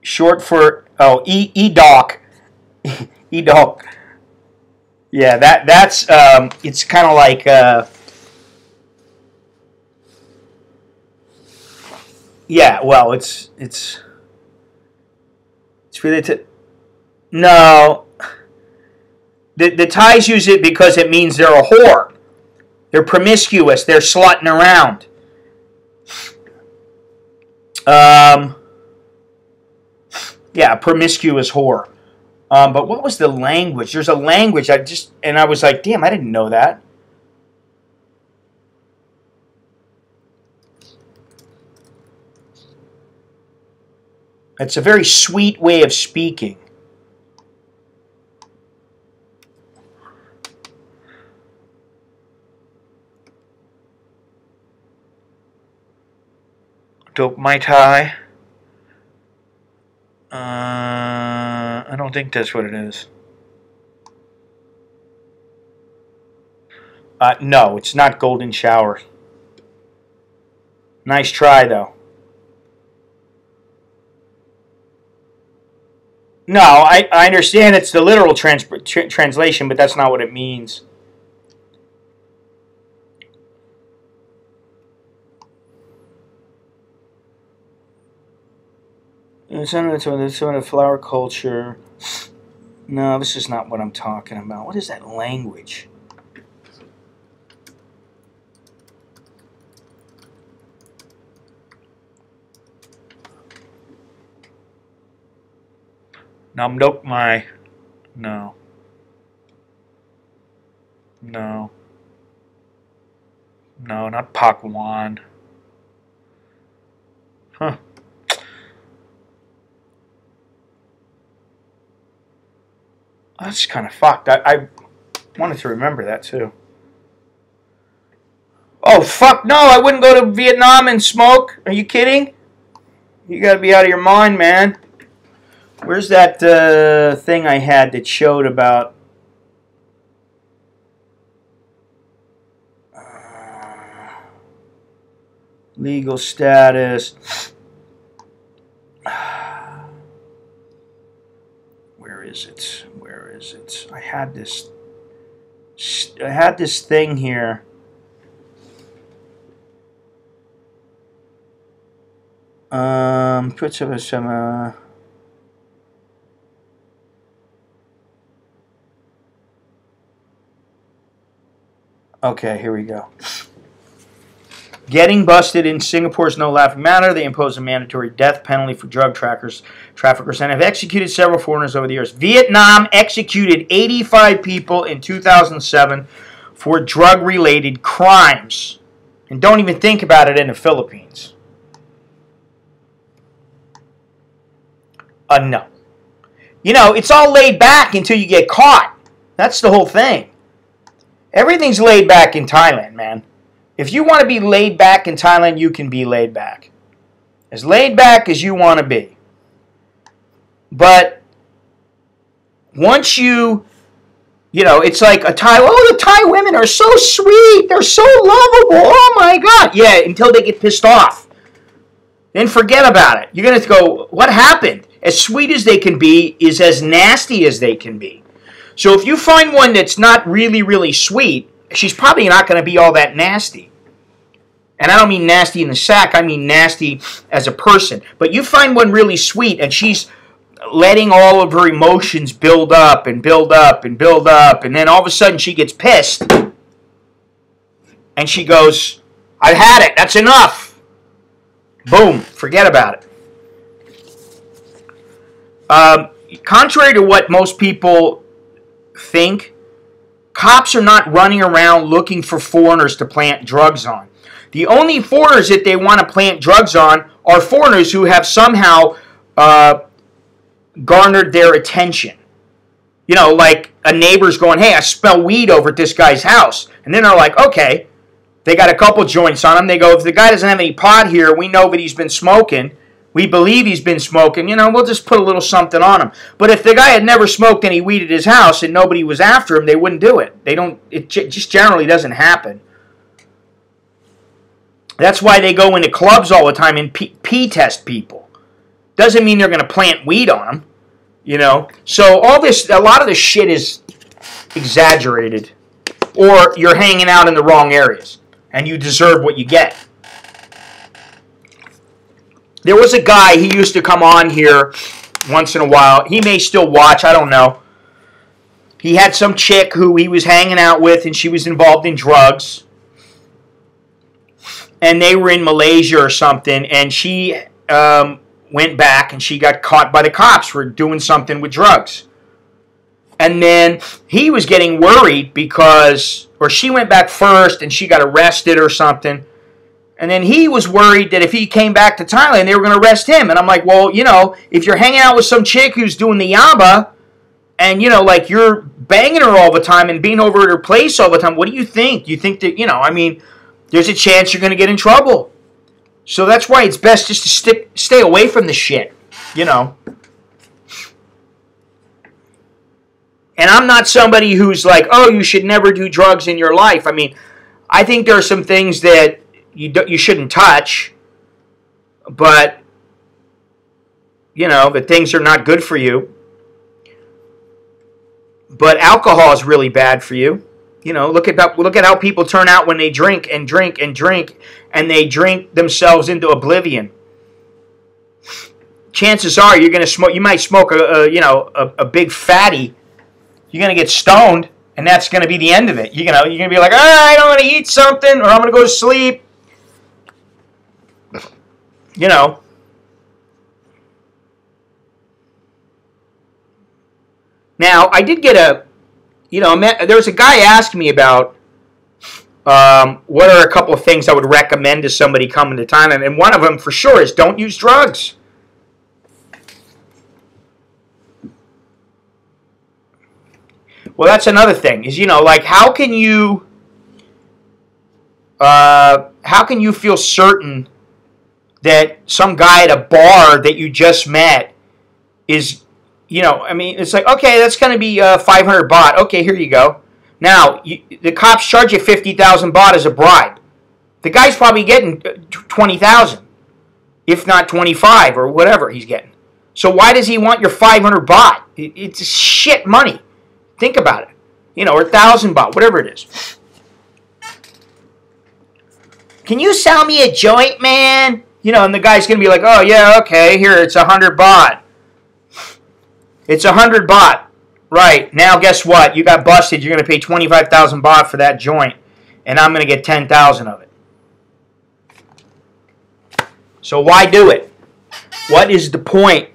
Short for EDOC. EDOC. Yeah, that's it's kind of like yeah, well, it's related to, no. The Thais use it because it means they're a whore. They're promiscuous. They're slutting around. Yeah, a promiscuous whore. But what was the language? There's a language. I was like, damn, I didn't know that. It's a very sweet way of speaking. Dok Mai Tai. I don't think that's what it is. No, it's not golden shower. Nice try, though. No, I understand it's the literal translation, but that's not what it means. Some of the flower culture. No, this is not what I'm talking about. What is that language? Namdok Mai. No. No. No, not Pakwan. Huh. That's kind of fucked. I wanted to remember that too. Oh, fuck no, I wouldn't go to Vietnam and smoke. Are you kidding? You gotta be out of your mind, man. Where's that thing I had that showed about legal status? Where is it? Where is it? I had this thing here. Put some okay, here we go. Getting busted in Singapore is no laughing matter. They impose a mandatory death penalty for drug traffickers, and have executed several foreigners over the years. Vietnam executed 85 people in 2007 for drug-related crimes. And don't even think about it in the Philippines. No. You know, it's all laid back until you get caught. That's the whole thing. Everything's laid back in Thailand, man. If you want to be laid back in Thailand, you can be laid back. As laid back as you want to be. But once you know, it's like the Thai women are so sweet. They're so lovable. Oh, my God. Yeah, until they get pissed off. Then forget about it. You're going to go, what happened? As sweet as they can be is as nasty as they can be. So if you find one that's not really, really sweet, she's probably not going to be all that nasty. And I don't mean nasty in the sack, I mean nasty as a person. But you find one really sweet and she's letting all of her emotions build up and build up and build up. And then all of a sudden she gets pissed. And she goes, I've had it, that's enough. Boom, forget about it. Contrary to what most people think, cops are not running around looking for foreigners to plant drugs on. The only foreigners that they want to plant drugs on are foreigners who have somehow garnered their attention. You know, like a neighbor's going, hey, I smell weed over at this guy's house. And then they're like, okay, they got a couple joints on him. They go, if the guy doesn't have any pot here, we know that he's been smoking. We believe he's been smoking. You know, we'll just put a little something on him. But if the guy had never smoked any weed at his house and nobody was after him, they wouldn't do it. It just generally doesn't happen. That's why they go into clubs all the time and pee-test people. Doesn't mean they're going to plant weed on them, you know. So a lot of this shit is exaggerated. Or you're hanging out in the wrong areas, and you deserve what you get. There was a guy, he used to come on here once in a while. He may still watch, I don't know. He had some chick who he was hanging out with, and she was involved in drugs. And they were in Malaysia or something, and she went back, and she got caught by the cops for doing something with drugs. And then he was getting worried because, or she went back first, and she got arrested or something. And then he was worried that if he came back to Thailand, they were going to arrest him. And I'm like, well, you know, if you're hanging out with some chick who's doing the yaba, and, you know, like you're banging her all the time and being over at her place all the time, what do you think? You think that, you know, I mean, there's a chance you're going to get in trouble. So that's why it's best just to stay away from the shit, you know. And I'm not somebody who's like, oh, you should never do drugs in your life. I mean, I think there are some things that you shouldn't touch, but, you know, that things are not good for you. But alcohol is really bad for you. You know, look at how people turn out when they drink and drink and drink, and they drink themselves into oblivion. Chances are you're going to smoke. You might smoke a big fatty. You're going to get stoned, and that's going to be the end of it. You're going to be like, I don't want to eat something, or I'm going to go to sleep. You know. Now, I did get there was a guy asking me about what are a couple of things I would recommend to somebody coming to Thailand, and one of them for sure is don't use drugs. Well, that's another thing, is, you know, like, how can you feel certain that some guy at a bar that you just met is, you know, I mean, it's like, okay, that's going to be 500 baht. Okay, here you go. Now, the cops charge you 50,000 baht as a bribe. The guy's probably getting 20,000, if not 25 or whatever he's getting. So why does he want your 500 baht? It's shit money. Think about it. You know, or 1,000 baht, whatever it is. Can you sell me a joint, man? You know, and the guy's going to be like, oh, yeah, okay, here, it's 100 baht. It's 100 baht. Right. Now, guess what? You got busted. You're going to pay 25,000 baht for that joint, and I'm going to get 10,000 of it. So why do it? What is the point?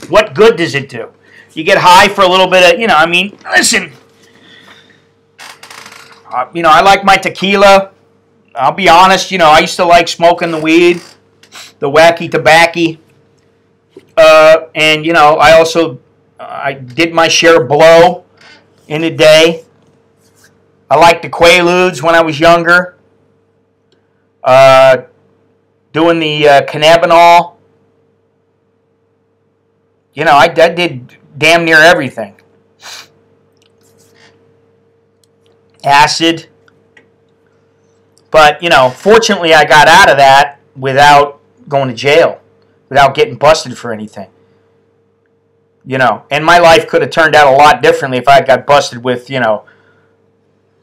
What good does it do? You get high for a little bit of, I mean, listen. I like my tequila. I'll be honest, I used to like smoking the weed, the wacky tobacco. And, I did my share of blow in a day. I liked the Quaaludes when I was younger. Doing the cannabinol. I did damn near everything. Acid. But, fortunately I got out of that without going to jail, without getting busted for anything. And my life could have turned out a lot differently if I got busted with,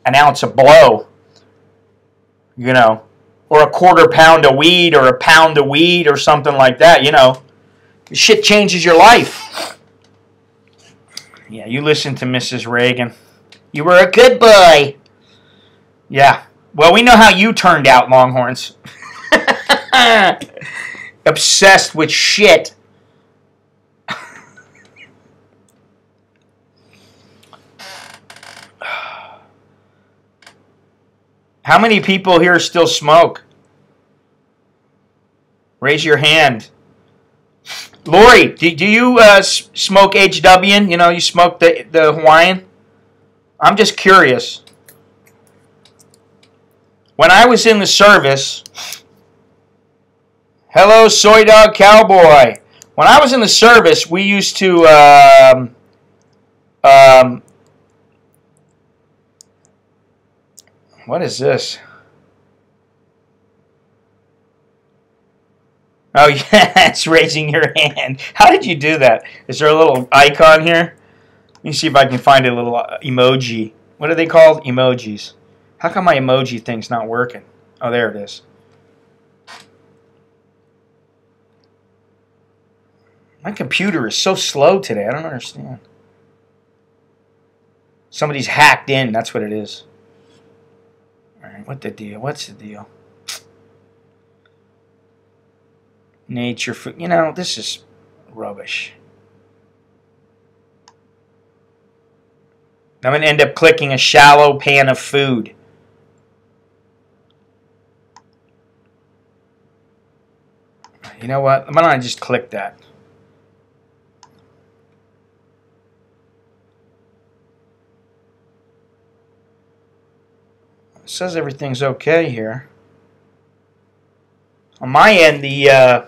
an ounce of blow, or a quarter pound of weed or a pound of weed or something like that, Shit changes your life. Yeah, you listen to Mrs. Reagan. You were a good boy. Yeah. Well, we know how you turned out, Longhorns. Obsessed with shit. How many people here still smoke? Raise your hand. Lori, do you smoke HW? You smoke the Hawaiian? I'm just curious. When I was in the service, hello, Soy Dog Cowboy. When I was in the service, we used to what is this? Oh, yeah, it's raising your hand. How did you do that? Is there a little icon here? Let me see if I can find a little emoji. What are they called? Emojis. How come my emoji thing's not working? Oh, there it is. My computer is so slow today. I don't understand. Somebody's hacked in. That's what it is. All right, what the deal? What's the deal? Nature food. This is rubbish. I'm going to end up clicking a shallow pan of food. You know what? Why don't I just click that? It says everything's okay here. On my end, the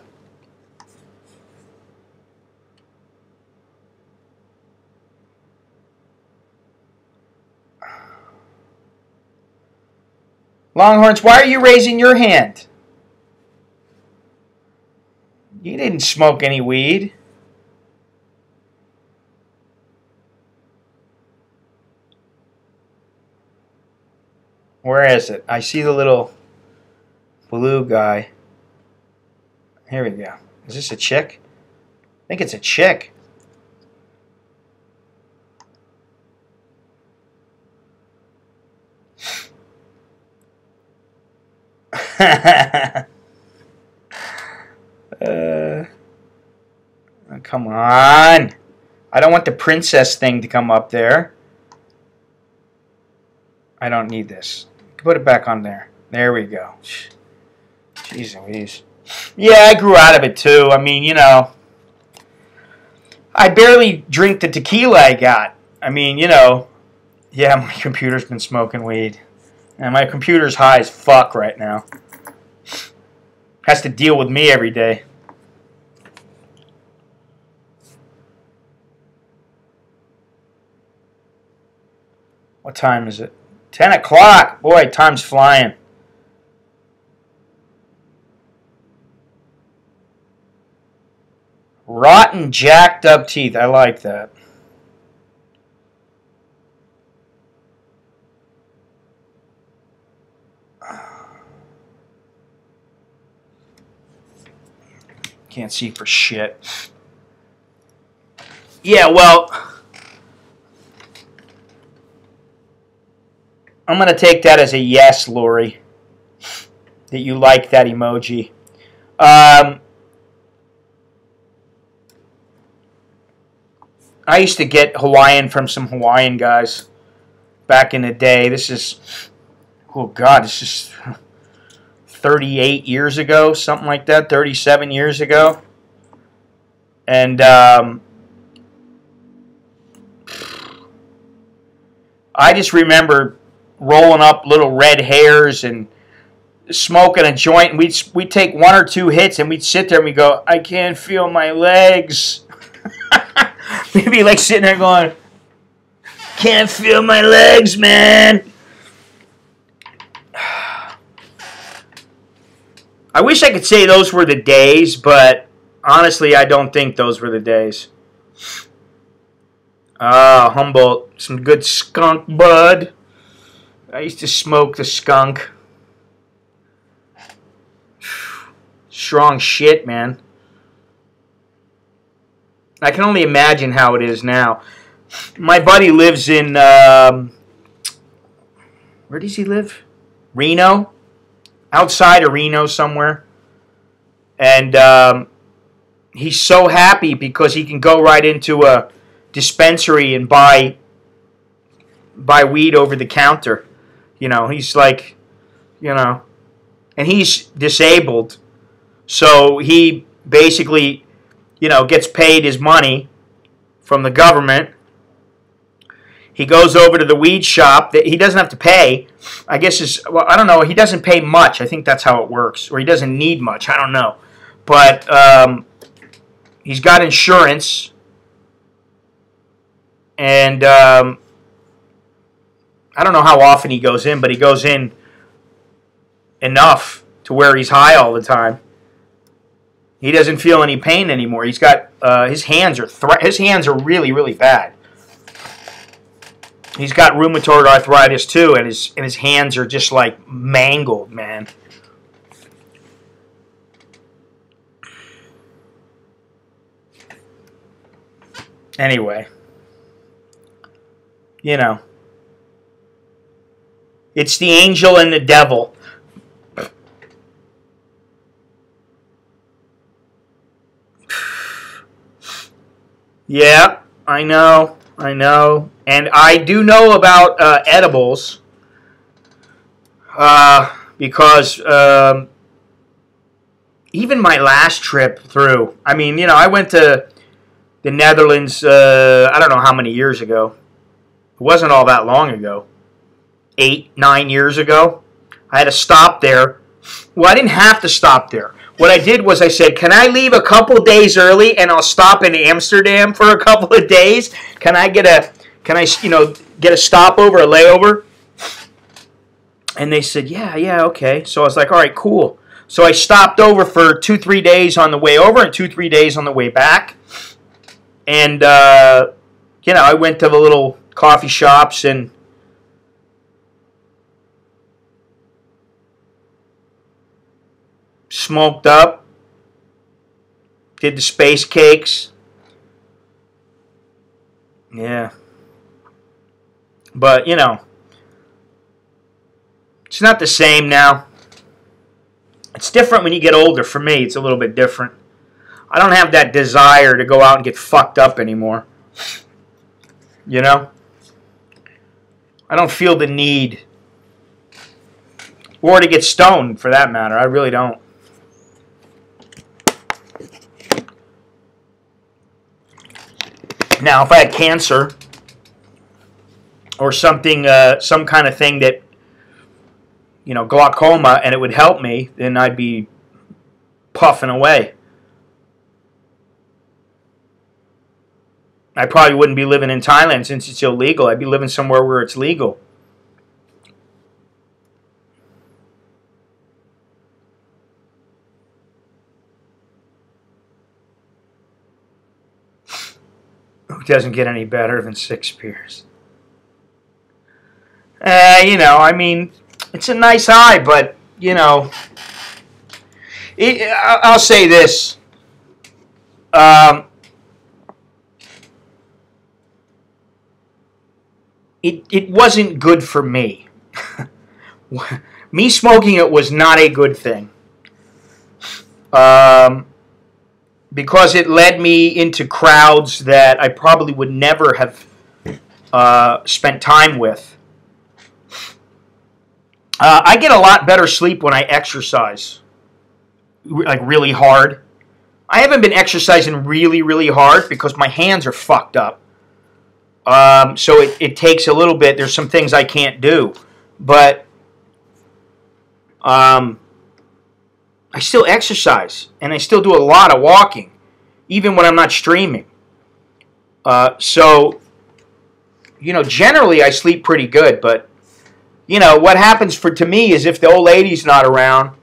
Longhorns, why are you raising your hand? You didn't smoke any weed. Where is it? I see the little blue guy. Here we go. Is this a chick? I think it's a chick. Come on. I don't want the princess thing to come up there. I don't need this. Put it back on there. There we go. Jeez Louise. Yeah, I grew out of it too. I mean, I barely drink the tequila I got. I mean, yeah, my computer's been smoking weed. And my computer's high as fuck right now. Has to deal with me every day. What time is it? 10 o'clock. Boy, time's flying. Rotten, jacked up teeth. I like that. Can't see for shit. Yeah, well, I'm going to take that as a yes, Lori, that you like that emoji. I used to get Hawaiian from some Hawaiian guys back in the day. This is, oh God, this is 38 years ago, something like that, 37 years ago. And I just remember rolling up little red hairs and smoking a joint. And we'd take one or two hits and we'd sit there and we'd go, I can't feel my legs. We'd be like sitting there going, can't feel my legs, man. I wish I could say those were the days, but honestly, I don't think those were the days. Humboldt, some good skunk bud. I used to smoke the skunk. Strong shit, man. I can only imagine how it is now. My buddy lives in, where does he live? Reno? Outside of Reno somewhere. And he's so happy because he can go right into a dispensary and buy weed over the counter. You know, he's like, you know, and he's disabled. So he basically, you know, gets paid his money from the government. He goes over to the weed shop. That he doesn't have to pay. I guess well, I don't know. He doesn't pay much. I think that's how it works. Or he doesn't need much. I don't know. But he's got insurance. And I don't know how often he goes in, but he goes in enough to where he's high all the time. He doesn't feel any pain anymore. He's got his hands are really, really bad. He's got rheumatoid arthritis too, and his hands are just like mangled, man. Anyway, you know, it's the angel and the devil. Yeah, I know. And I do know about edibles because even my last trip through, I mean, you know, I went to the Netherlands, I don't know how many years ago. It wasn't all that long ago. 8, 9 years ago. I had to stop there. Well, I didn't have to stop there. What I did was I said, can I leave a couple days early and I'll stop in Amsterdam for a couple of days? Can I get a stopover, a layover? And they said, yeah, okay. So I was like, all right, cool. So I stopped over for 2-3 days on the way over and 2-3 days on the way back. And, you know, I went to the little coffee shops and smoked up, did the space cakes. Yeah. But, you know, it's not the same now. It's different when you get older. For me, it's a little bit different. I don't have that desire to go out and get fucked up anymore. You know? I don't feel the need. Or to get stoned, for that matter. I really don't. Now, if I had cancer or something, some kind of thing that, you know, glaucoma, and it would help me, then I'd be puffing away. I probably wouldn't be living in Thailand since it's illegal. I'd be living somewhere where it's legal. It doesn't get any better than 6 beers. You know, I mean, it's a nice high, but, you know, I'll say this. It wasn't good for me. Me smoking it was not a good thing. Because it led me into crowds that I probably would never have spent time with. I get a lot better sleep when I exercise, like really hard. I haven't been exercising really, really hard because my hands are fucked up. So it takes a little bit. There's some things I can't do. But I still exercise, and I still do a lot of walking, even when I'm not streaming. So, generally I sleep pretty good, but, what happens to me is if the old lady's not around,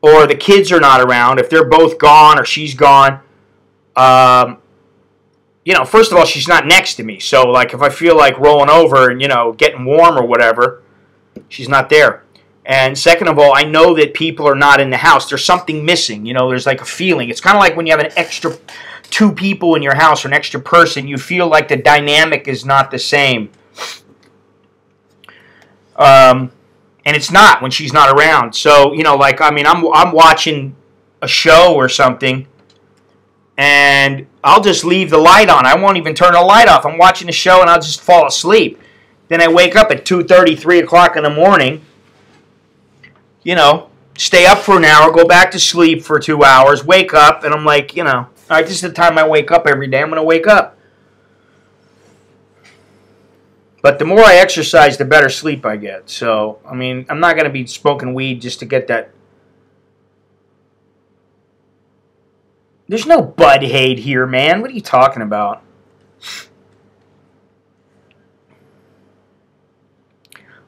or the kids are not around, if they're both gone or she's gone, first of all, she's not next to me. So, like, if I feel like rolling over and, getting warm or whatever, she's not there. And second of all, I know that people are not in the house. There's something missing. There's like a feeling. It's kind of like when you have an extra 2 people in your house or an extra person, you feel like the dynamic is not the same. And it's not when she's not around. So, I'm watching a show or something, and I'll just leave the light on. I won't even turn the light off. I'm watching the show, and I'll just fall asleep. Then I wake up at 2:30, 3 o'clock in the morning, stay up for an hour, go back to sleep for 2 hours, wake up, and I'm like, all right, this is the time I wake up every day. I'm going to wake up. But the more I exercise, the better sleep I get. So, I'm not going to be smoking weed just to get that. There's no bud hate here, man. What are you talking about?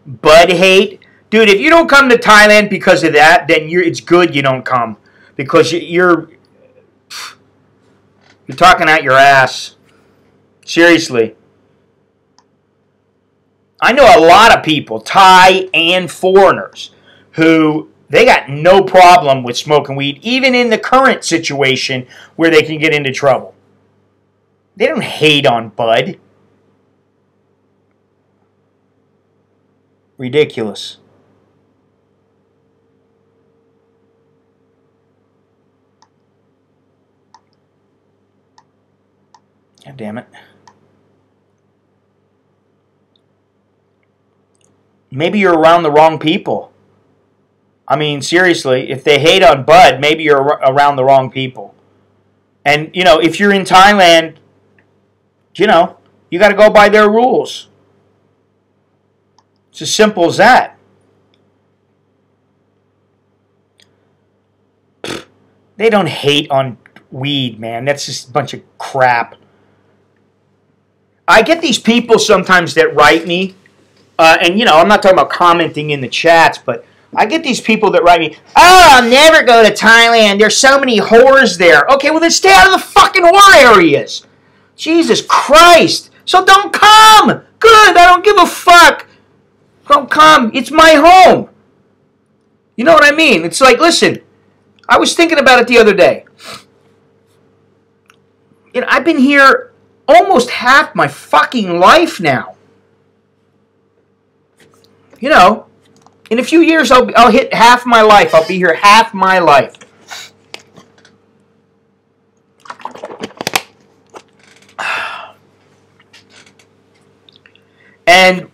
Bud hate? Dude, if you don't come to Thailand because of that, then it's good you don't come. Because you're talking out your ass. Seriously. I know a lot of people, Thai and foreigners, who they got no problem with smoking weed, even in the current situation where they can get into trouble. They don't hate on bud. Ridiculous. God damn it. Maybe you're around the wrong people. Seriously, if they hate on bud, maybe you're around the wrong people. And, if you're in Thailand, you got to go by their rules. It's as simple as that. They don't hate on weed, man. That's just a bunch of crap. I get these people sometimes that write me, and, I'm not talking about commenting in the chats, but I get these people that write me, oh, I'll never go to Thailand. There's so many whores there. Okay, well, then stay out of the fucking whore areas. Jesus Christ. So don't come. Good, I don't give a fuck. Don't come. It's my home. You know what I mean? It's like, listen, I was thinking about it the other day. I've been here almost half my fucking life now. In a few years, I'll hit half my life. I'll be here half my life. And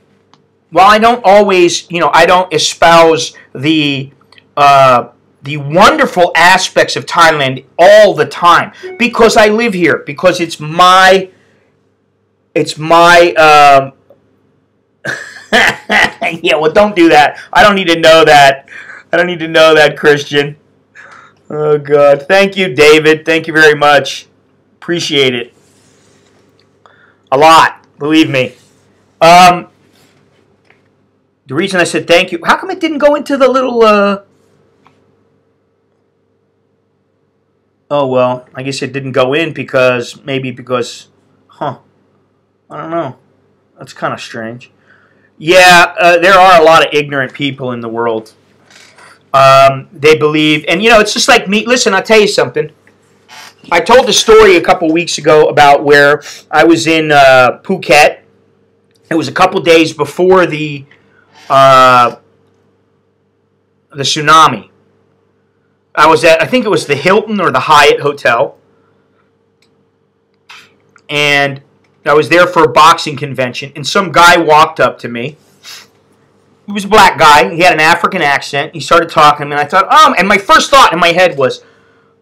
while I don't always, I don't espouse the wonderful aspects of Thailand all the time, because I live here, because it's my yeah, well, don't do that. I don't need to know that. I don't need to know that, Christian. Oh, God. Thank you, David. Thank you very much. Appreciate it. A lot. Believe me. The reason I said thank you, how come it didn't go into the little, Oh, well, I guess it didn't go in because, I don't know. That's kind of strange. Yeah, there are a lot of ignorant people in the world. They believe, and it's just like me. Listen, I'll tell you something. I told the story a couple weeks ago about where I was in Phuket. It was a couple days before the the tsunami. I was at, I think it was the Hilton or the Hyatt Hotel. And I was there for a boxing convention. And some guy walked up to me. He was a black guy. He had an African accent. He started talking to me. And I thought, oh, and my first thought in my head was,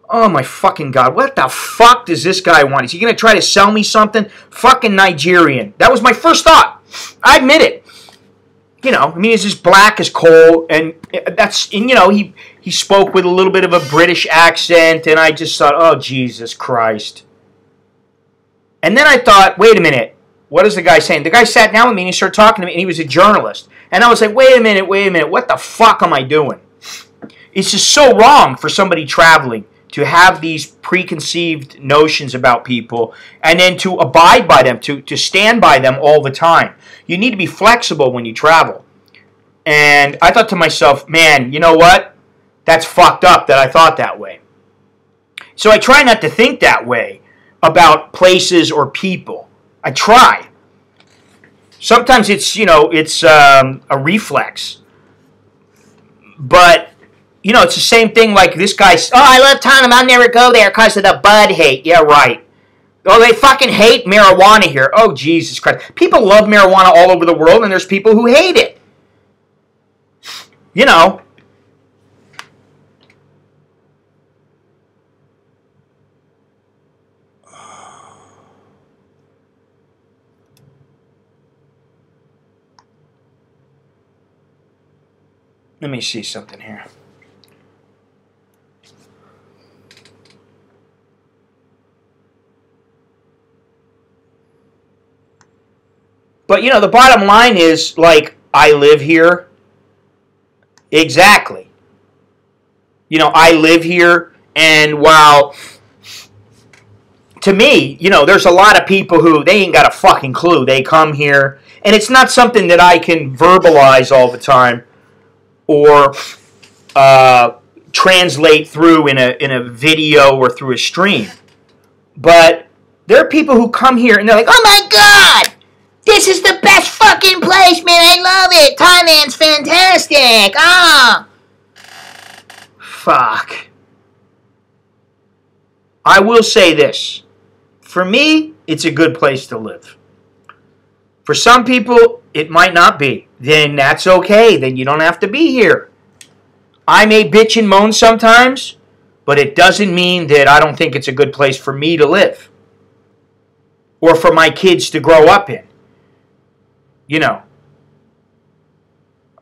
oh my fucking God, what the fuck does this guy want? Is he going to try to sell me something? Fucking Nigerian. That was my first thought. I admit it. You know, I mean, he's as black as coal, and that's, and, you know, he spoke with a little bit of a British accent, and I just thought, oh, Jesus Christ. And then I thought, wait a minute, what is the guy saying? The guy sat down with me, and he started talking to me, and he was a journalist. And I was like, wait a minute, what the fuck am I doing? It's just so wrong for somebody traveling to have these preconceived notions about people and then to abide by them, to stand by them all the time. You need to be flexible when you travel. And I thought to myself, man, you know what? That's fucked up that I thought that way. So I try not to think that way about places or people. I try. Sometimes it's, you know, it's a reflex. But, you know, it's the same thing like this guy, oh, I love Thailand, I'll never go there because of the bud hate. Yeah, right. Oh, they fucking hate marijuana here. Oh, Jesus Christ. People love marijuana all over the world, and there's people who hate it. You know. Let me see something here. But, you know, the bottom line is, like, I live here. Exactly. You know, I live here, and while, to me, you know, there's a lot of people who, they ain't got a fucking clue. They come here, and it's not something that I can verbalize all the time or translate through in a video or through a stream. But there are people who come here, and they're like, oh my God! This is the best fucking place, man. I love it. Thailand's fantastic. Ah. Fuck. I will say this. For me, it's a good place to live. For some people, it might not be. Then that's okay. Then you don't have to be here. I may bitch and moan sometimes, but it doesn't mean that I don't think it's a good place for me to live. Or for my kids to grow up in. You know,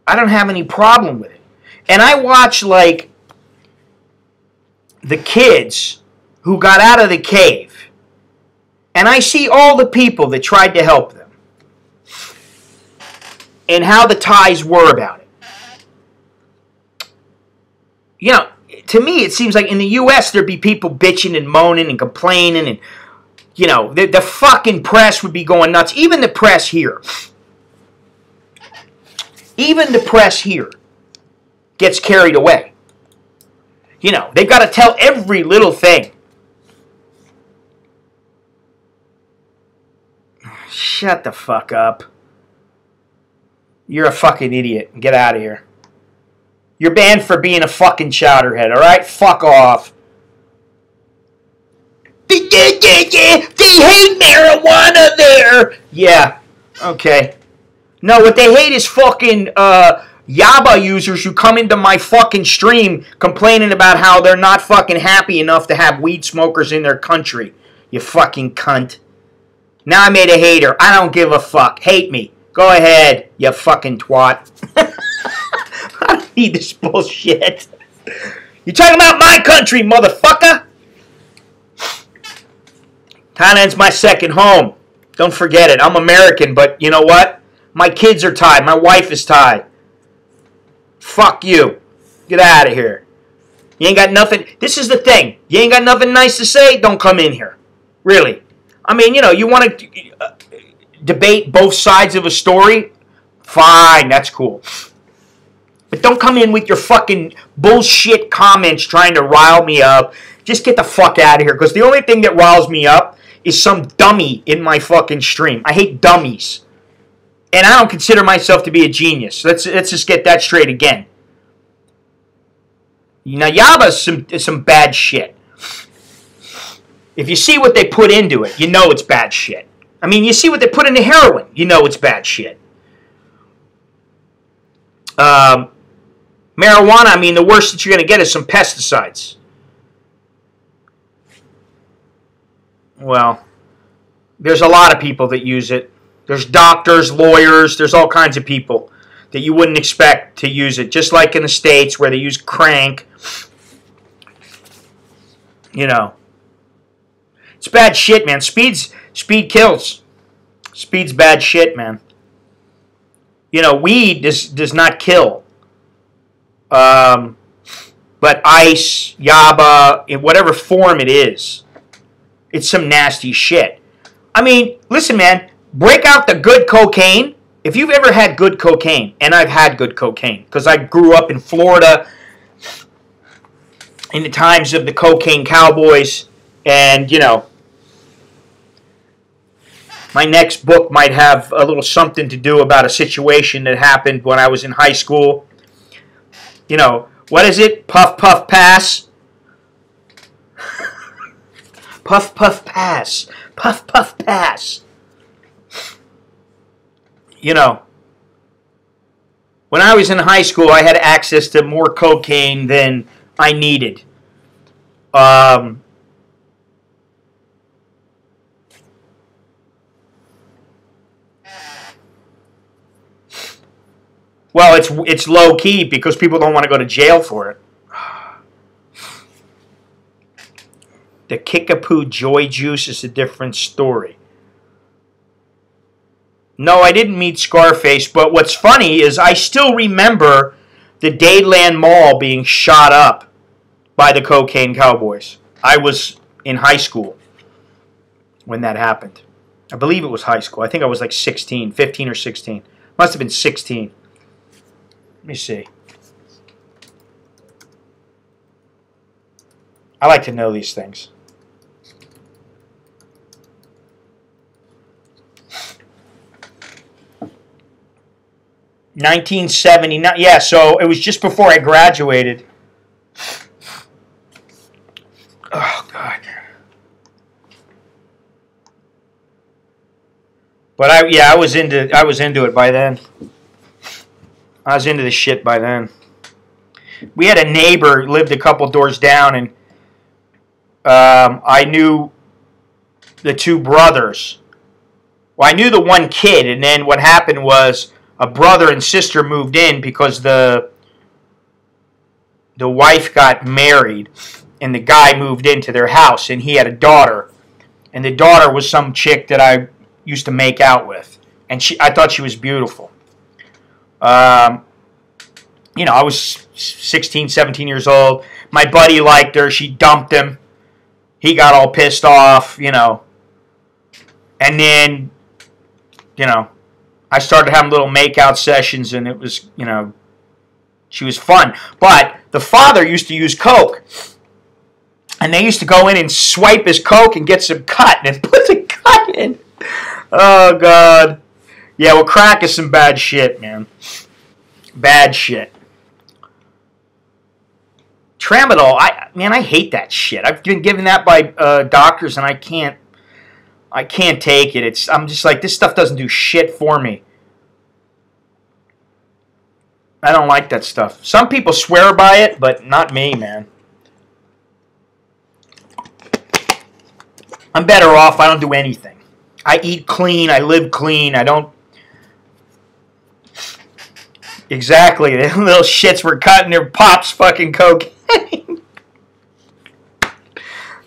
I don't have any problem with it. And I watch, like, the kids who got out of the cave. And I see all the people that tried to help them. And how the Thais were about it. You know, to me, it seems like in the U.S. there'd be people bitching and moaning and complaining. And, you know, the fucking press would be going nuts. Even the press here. Even the press here gets carried away. You know, they've got to tell every little thing. Shut the fuck up. You're a fucking idiot. Get out of here. You're banned for being a fucking chowderhead, alright? Fuck off. They hate marijuana there. Yeah, okay. No, what they hate is fucking Yaba users who come into my fucking stream complaining about how they're not fucking happy enough to have weed smokers in their country. You fucking cunt. Now I made a hater. I don't give a fuck. Hate me. Go ahead, you fucking twat. I don't need this bullshit. You talking about my country, motherfucker? Thailand's my second home. Don't forget it. I'm American, but you know what? My kids are Thai. My wife is Thai. Fuck you. Get out of here. You ain't got nothing. This is the thing. You ain't got nothing nice to say? Don't come in here. Really. I mean, you know, you want to debate both sides of a story? Fine. That's cool. But don't come in with your fucking bullshit comments trying to rile me up. Just get the fuck out of here. Because the only thing that riles me up is some dummy in my fucking stream. I hate dummies. And I don't consider myself to be a genius. Let's just get that straight again. Now, Yaba is some bad shit. If you see what they put into it, you know it's bad shit. I mean, you see what they put into heroin, you know it's bad shit. Marijuana, I mean, the worst that you're going to get is some pesticides. Well, there's a lot of people that use it. There's doctors, lawyers, there's all kinds of people that you wouldn't expect to use it. Just like in the States where they use crank. You know. It's bad shit, man. Speed kills. Speed's bad shit, man. You know, weed does not kill. But ice, yaba, in whatever form it is, it's some nasty shit. I mean, listen, man, break out the good cocaine. If you've ever had good cocaine, and I've had good cocaine, because I grew up in Florida in the times of the cocaine cowboys, and, you know, my next book might have a little something to do about a situation that happened when I was in high school. You know, what is it? Puff, puff, pass. Puff, puff, pass. Puff, puff, pass. You know, when I was in high school, I had access to more cocaine than I needed. Well, it's low key because people don't want to go to jail for it. The Kickapoo Joy Juice is a different story. No, I didn't meet Scarface, but what's funny is I still remember the Dadeland Mall being shot up by the cocaine cowboys. I was in high school when that happened. I believe it was high school. I think I was like 16, 15 or 16. Must have been 16. Let me see. I like to know these things. $1979. Yeah, so it was just before I graduated. Oh God. But I was into it by then. I was into the shit by then. We had a neighbor who lived a couple doors down, and I knew the two brothers. Well, I knew the one kid, and then what happened was a brother and sister moved in because the wife got married, and the guy moved into their house, and he had a daughter, and the daughter was some chick that I used to make out with, and I thought she was beautiful. You know, I was 16, 17 years old. My buddy liked her. She dumped him. He got all pissed off, you know. And then, you know, I started having little make-out sessions, and it was, you know, she was fun. But the father used to use coke. And they used to go in and swipe his coke and get some cut and put the cut in. Oh, God. Yeah, well, crack is some bad shit, man. Bad shit. Tramadol, I hate that shit. I've been given that by doctors, and I can't take it. I'm just like, this stuff doesn't do shit for me. I don't like that stuff. Some people swear by it, but not me, man. I'm better off. I don't do anything. I eat clean. I live clean. I don't... Exactly. The little shits were cutting their pops fucking cocaine.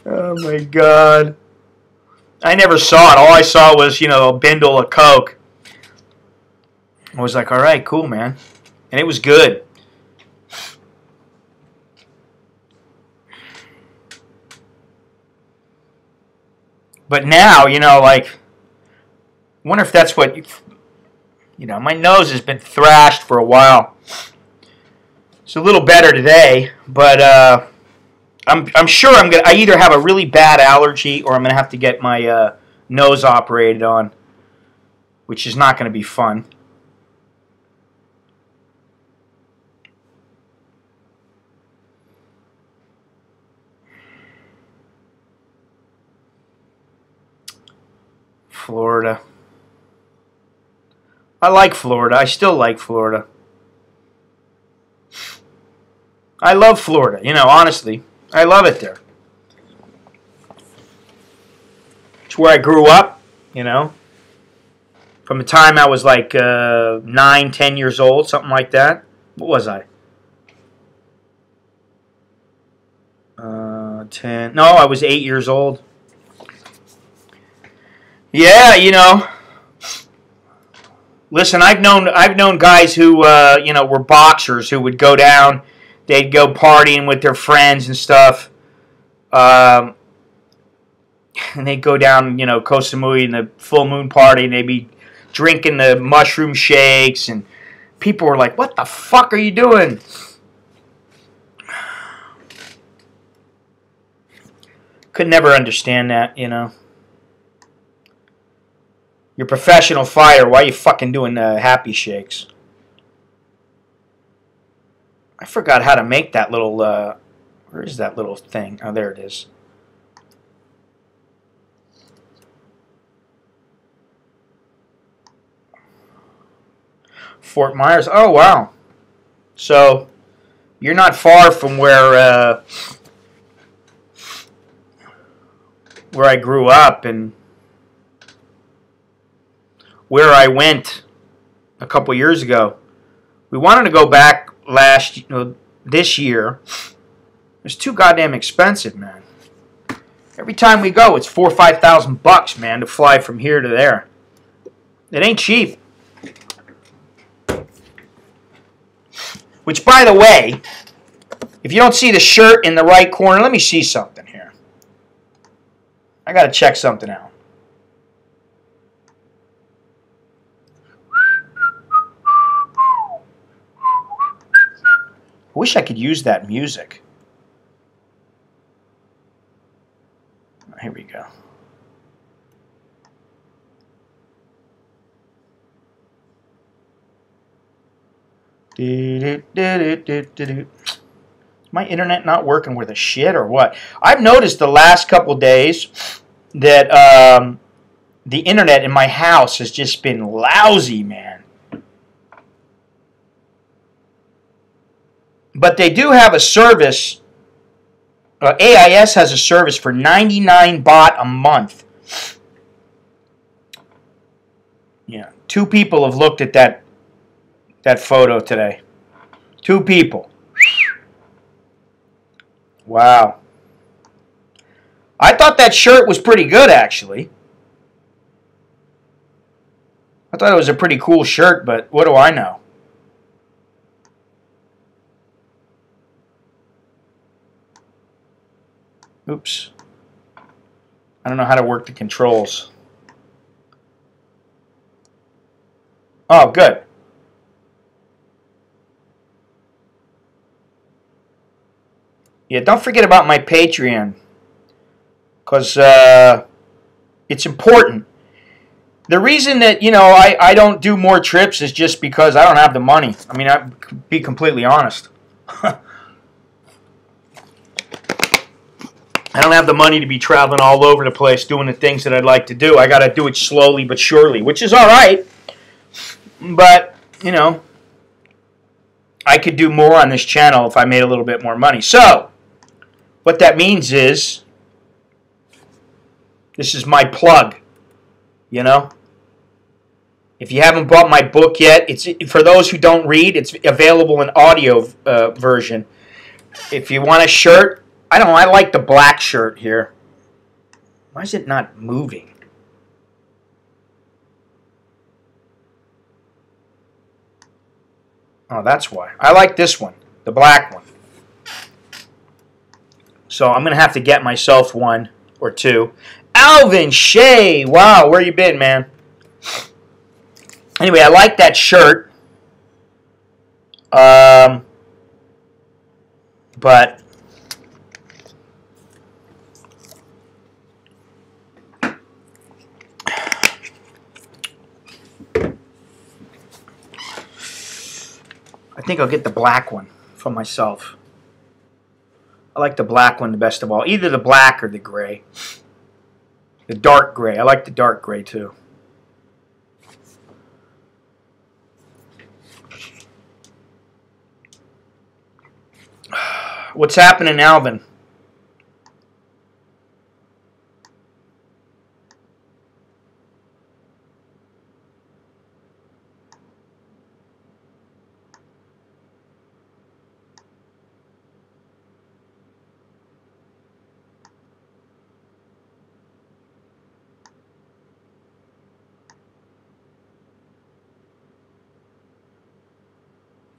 Oh, my God. I never saw it. All I saw was, you know, a bindle of coke. I was like, all right, cool, man. And it was good. But now, you know, like, I wonder if that's what, you know, my nose has been thrashed for a while. It's a little better today, but I'm sure I either have a really bad allergy or I'm going to have to get my nose operated on, which is not going to be fun. Florida. I like Florida. I still like Florida. I love Florida. You know, honestly, I love it there. It's where I grew up, you know. From the time I was like 9, 10 years old, something like that. What was I? 10. No, I was 8 years old. Yeah, you know. Listen, I've known guys who you know, were boxers who would go down. They'd go partying with their friends and stuff. And they'd go down, you know, Koh Samui in the full moon party, and they'd be drinking the mushroom shakes, and people were like, "What the fuck are you doing?" Could never understand that, you know. You're a professional fighter. Why are you fucking doing happy shakes? I forgot how to make that little, where is that little thing? Oh, there it is. Fort Myers. Oh, wow. So, you're not far from where I grew up and where I went a couple years ago. We wanted to go back this year. It's too goddamn expensive, man. Every time we go, it's $4,000 or $5,000, man, to fly from here to there. It ain't cheap. Which, by the way, if you don't see the shirt in the right corner, let me see something here. I got to check something out. I wish I could use that music. Here we go. Is my internet not working worth a shit or what? I've noticed the last couple days that the internet in my house has just been lousy, man. But they do have a service. AIS has a service for 99 baht a month. Yeah, 2 people have looked at that photo today. 2 people. Wow. I thought that shirt was pretty good, actually. I thought it was a pretty cool shirt, but what do I know? Oops. I don't know how to work the controls. Oh, good. Yeah, don't forget about my Patreon, because it's important. The reason that, you know, I don't do more trips is just because I don't have the money. I mean, I'll be completely honest. I don't have the money to be traveling all over the place doing the things that I'd like to do. I got to do it slowly but surely, which is all right. But, you know, I could do more on this channel if I made a little bit more money. So, what that means is, this is my plug, you know. If you haven't bought my book yet, it's for those who don't read, it's available in audio version. If you want a shirt, I don't know, I like the black shirt here. Why is it not moving? Oh, that's why. I like this one, the black one. So I'm going to have to get myself 1 or 2. Alvin Shea! Wow, where you been, man? Anyway, I like that shirt. But I think I'll get the black one for myself. I like the black one the best of all. Either the black or the gray. The dark gray. I like the dark gray too. What's happening, Alvin?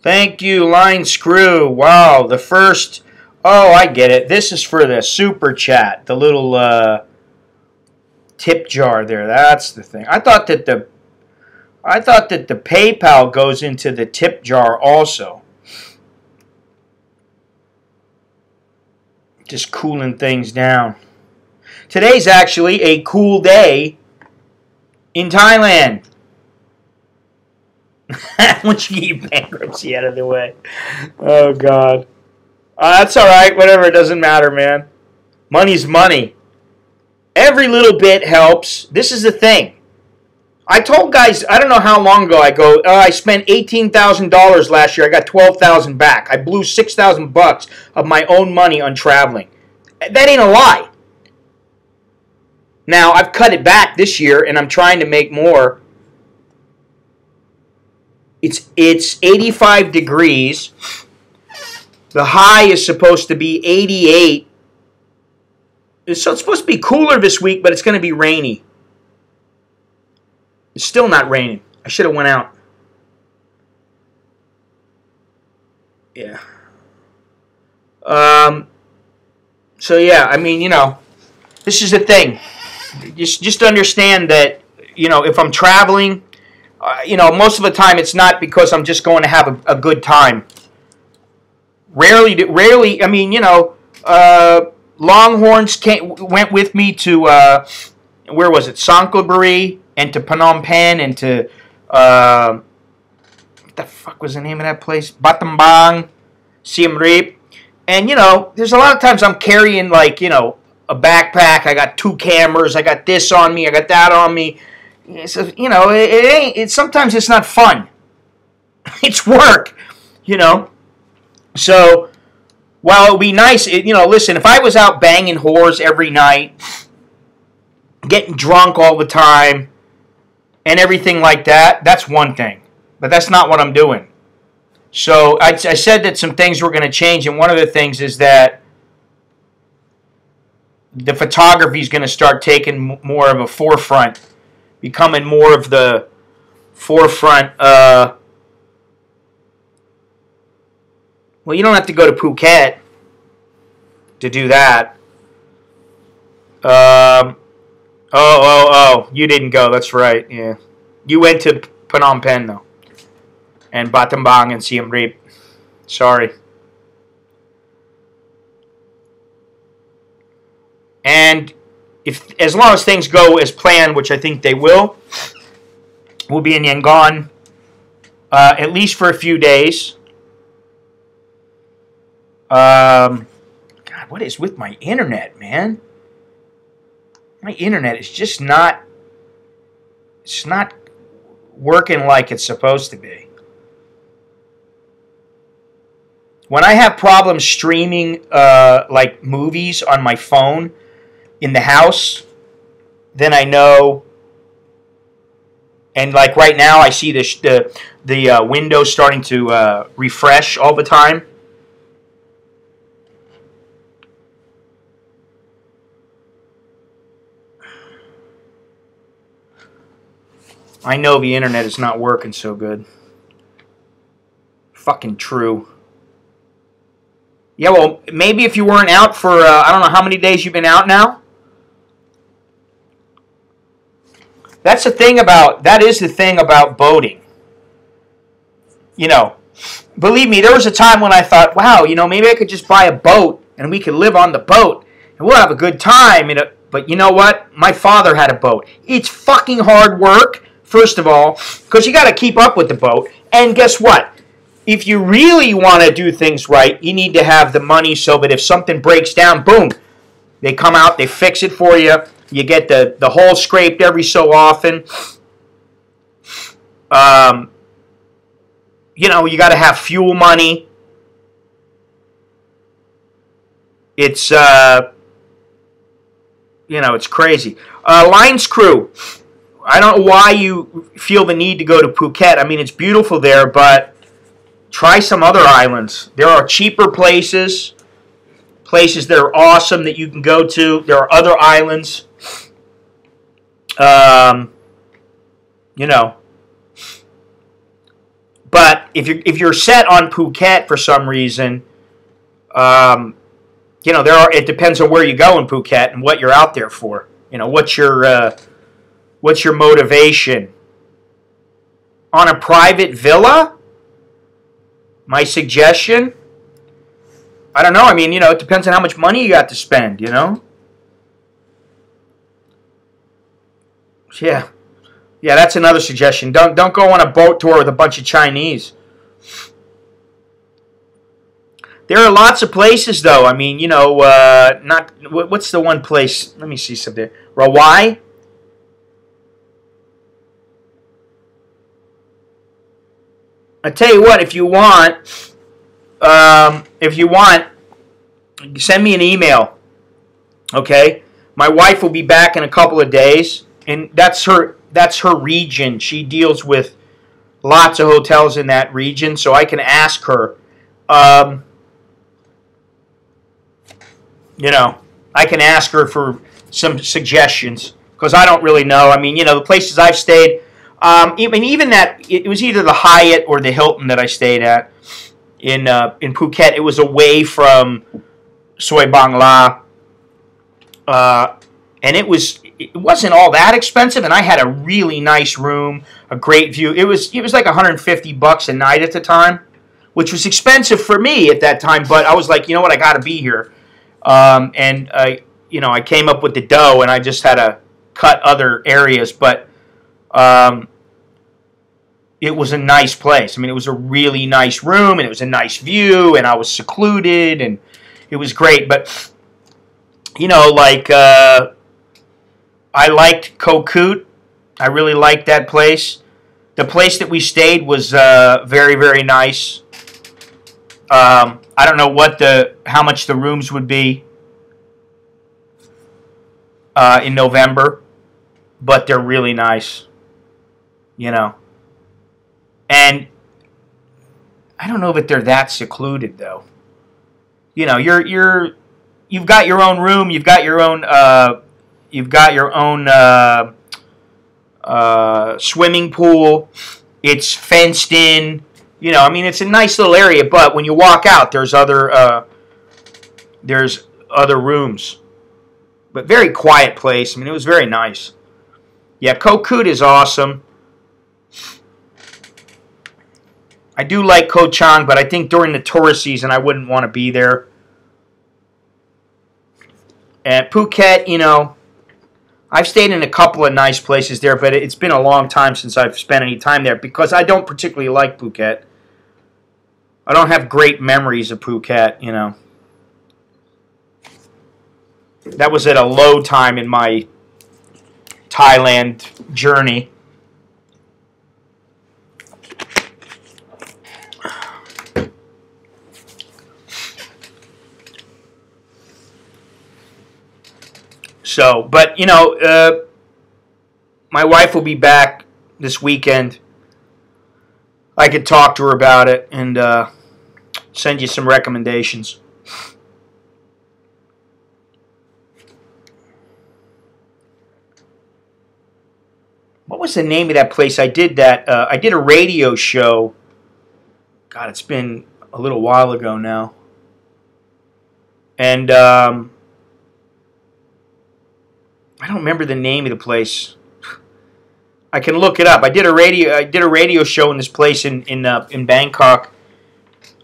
Thank you, Line Screw. Wow, the first... Oh, I get it. This is for the super chat. The little tip jar there. That's the thing. I thought that the PayPal goes into the tip jar also. Just cooling things down. Today's actually a cool day in Thailand. Once you keep bankruptcy out of the way. Oh, God. That's all right. Whatever. It doesn't matter, man. Money's money. Every little bit helps. This is the thing. I told guys, I don't know how long ago, I spent $18,000 last year. I got $12,000 back. I blew $6,000 of my own money on traveling. That ain't a lie. Now, I've cut it back this year, and I'm trying to make more. It's 85 degrees. The high is supposed to be 88. So it's supposed to be cooler this week, but it's going to be rainy. It's still not raining. I should have went out. Yeah. So yeah, I mean, you know, this is the thing. Just understand that, you know, if I'm traveling, you know, most of the time it's not because I'm just going to have a good time. Rarely, I mean, you know, Longhorns went with me to, where was it, Sangkhlaburi, and to Phnom Penh, and to, what the fuck was the name of that place? Battambang, Siem Reap. And, you know, there's a lot of times I'm carrying, like, you know, a backpack. I got 2 cameras. I got this on me. I got that on me. So, you know, sometimes it's not fun. It's work, you know. So, while it would be nice, you know, listen, if I was out banging whores every night, getting drunk all the time, and everything like that, that's one thing. But that's not what I'm doing. So, I said that some things were going to change, and one of the things is that the photography is going to start taking more of a forefront, becoming more of the forefront. Well, you don't have to go to Phuket to do that. Oh, you didn't go. That's right. Yeah, you went to Phnom Penh though, and Battambang and Siem Reap. Sorry. And as long as things go as planned, which I think they will, we'll be in Yangon at least for a few days. God, what is with my internet, man? My internet is just not, it's not working like it's supposed to be. When I have problems streaming like movies on my phone in the house, then I know. And like right now, I see the windows starting to refresh all the time. I know the internet is not working so good. Fucking true. Yeah, well, maybe if you weren't out for, I don't know how many days you've been out now. That is the thing about boating. You know, believe me, there was a time when I thought, wow, you know, maybe I could just buy a boat and we could live on the boat and we'll have a good time. You know, but you know what? My father had a boat. It's fucking hard work, first of all, because you got to keep up with the boat. And guess what? If you really want to do things right, you need to have the money so that if something breaks down, boom, they come out, they fix it for you. You get the hole scraped every so often. You know, you got to have fuel money. It's, you know, it's crazy. Lines crew. I don't know why you feel the need to go to Phuket. I mean, it's beautiful there, but try some other islands. There are cheaper places that are awesome that you can go to. There are other islands. You know. But if you're set on Phuket for some reason, you know, it depends on where you go in Phuket and what you're out there for. You know, what's your motivation? On a private villa? My suggestion? I don't know. I mean, you know, it depends on how much money you got to spend, you know? Yeah. Yeah, that's another suggestion. Don't go on a boat tour with a bunch of Chinese. There are lots of places, though. I mean, you know, what's the one place? Let me see something. Rawai? I tell you what, if you want, send me an email. Okay, my wife will be back in a couple of days, and that's her region. She deals with lots of hotels in that region, so I can ask her. You know, I can ask her for some suggestions because I don't really know. I mean, you know, the places I've stayed. Even that, it was either the Hyatt or the Hilton that I stayed at in Phuket. It was away from Soi Bangla, and it wasn't all that expensive. And I had a really nice room, a great view. It was like $150 a night at the time, which was expensive for me at that time. But I was like, you know what, I got to be here, and you know, I came up with the dough, and I just had to cut other areas, but. It was a nice place. I mean, it was a really nice room, and it was a nice view, and I was secluded, and it was great. But, you know, like, I liked Koh Koot. I really liked that place. The place that we stayed was very, very nice. I don't know how much the rooms would be in November, but they're really nice, you know. And I don't know that they're that secluded, though. You know, you've got your own room, you've got your own swimming pool. It's fenced in. You know, I mean, it's a nice little area. But when you walk out, there's other rooms. But very quiet place. I mean, it was very nice. Yeah, Koh Koot is awesome. I do like Koh Chang, but I think during the tourist season I wouldn't want to be there. At Phuket, you know, I've stayed in a couple of nice places there, but it's been a long time since I've spent any time there because I don't particularly like Phuket. I don't have great memories of Phuket, you know. That was at a low time in my Thailand journey. So, but, you know, my wife will be back this weekend. I could talk to her about it and send you some recommendations. What was the name of that place? I did a radio show. God, it's been a little while ago now. And I don't remember the name of the place. I can look it up. I did a radio show in this place in Bangkok.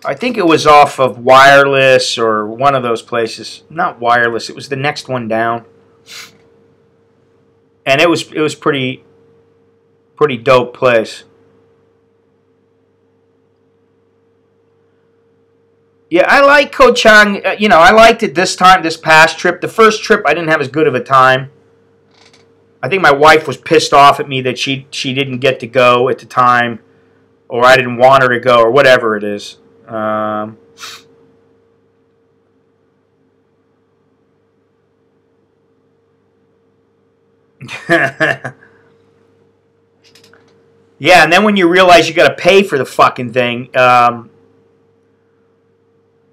I think it was off of Wireless or one of those places. Not Wireless. It was the next one down. And it was pretty dope place. Yeah, I like Koh Chang. You know, I liked it this past trip. The first trip, I didn't have as good of a time. I think my wife was pissed off at me that she didn't get to go at the time, or I didn't want her to go, or whatever it is. Yeah, and then when you realize you got to pay for the fucking thing,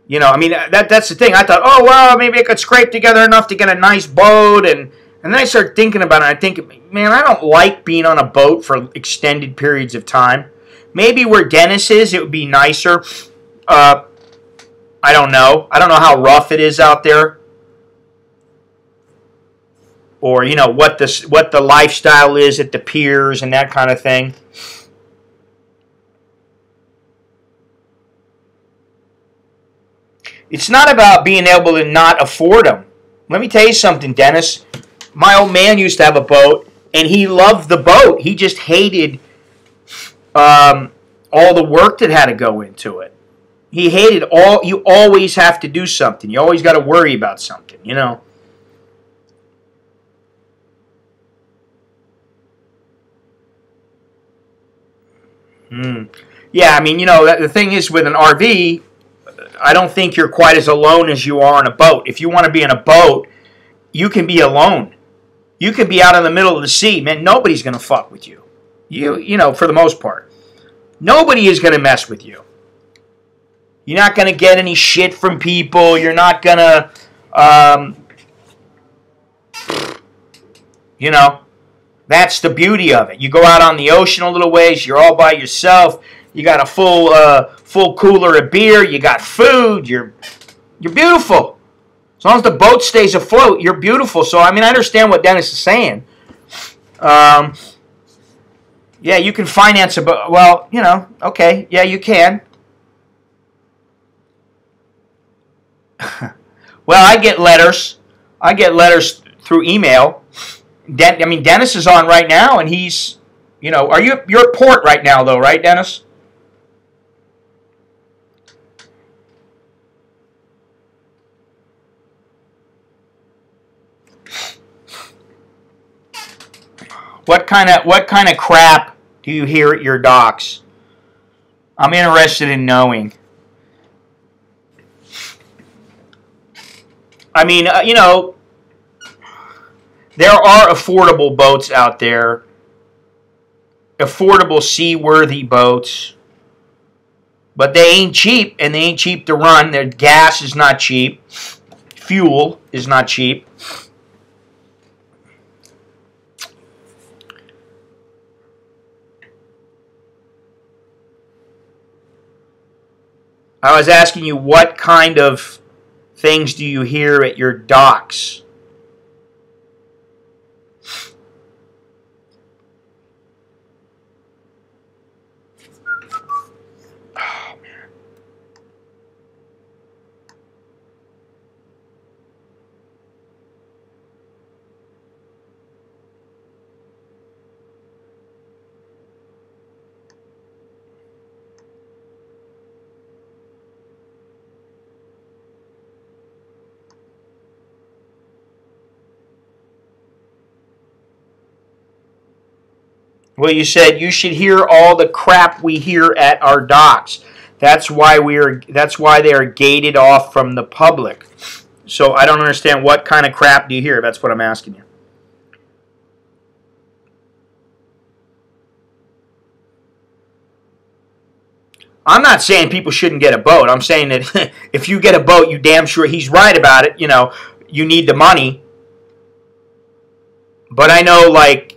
you know, I mean, that's the thing. I thought, oh, well, maybe I could scrape together enough to get a nice boat, and then I started thinking about it, and I think, man, I don't like being on a boat for extended periods of time. Maybe where Dennis is, it would be nicer. I don't know. I don't know how rough it is out there, or you know what the lifestyle is at the piers and that kind of thing. It's not about being able to not afford them. Let me tell you something, Dennis. My old man used to have a boat, and he loved the boat. He just hated all the work that had to go into it. He hated all. You always have to do something. You always got to worry about something, you know. Yeah, I mean, you know, the thing is with an RV, I don't think you're quite as alone as you are on a boat. If you want to be in a boat, you can be alone. You can be out in the middle of the sea, man. Nobody's going to fuck with you. You know, for the most part. Nobody is going to mess with you. You're not going to get any shit from people. You're not going to, you know, that's the beauty of it. You go out on the ocean a little ways. You're all by yourself. You got a full cooler of beer. You got food. You're beautiful. As long as the boat stays afloat, you're beautiful. So, I mean, I understand what Dennis is saying. Yeah, you can finance a boat. Well, you know, okay. Yeah, you can. Well, I get letters. I get letters through email. I mean, Dennis is on right now, and he's, you know, you're at port right now, though, right, Dennis? What kind of crap do you hear at your docks? I'm interested in knowing. I mean, you know, there are affordable boats out there, affordable seaworthy boats, but they ain't cheap, and they ain't cheap to run. Their gas is not cheap. Fuel is not cheap. I was asking you, what kind of things do you hear at your docks? Oh, man. Well, you said you should hear all the crap we hear at our docks. That's why they are gated off from the public. So I don't understand, what kind of crap do you hear? That's what I'm asking you. I'm not saying people shouldn't get a boat. I'm saying that if you get a boat, you damn sure, he's right about it. You know, you need the money. But I know, like,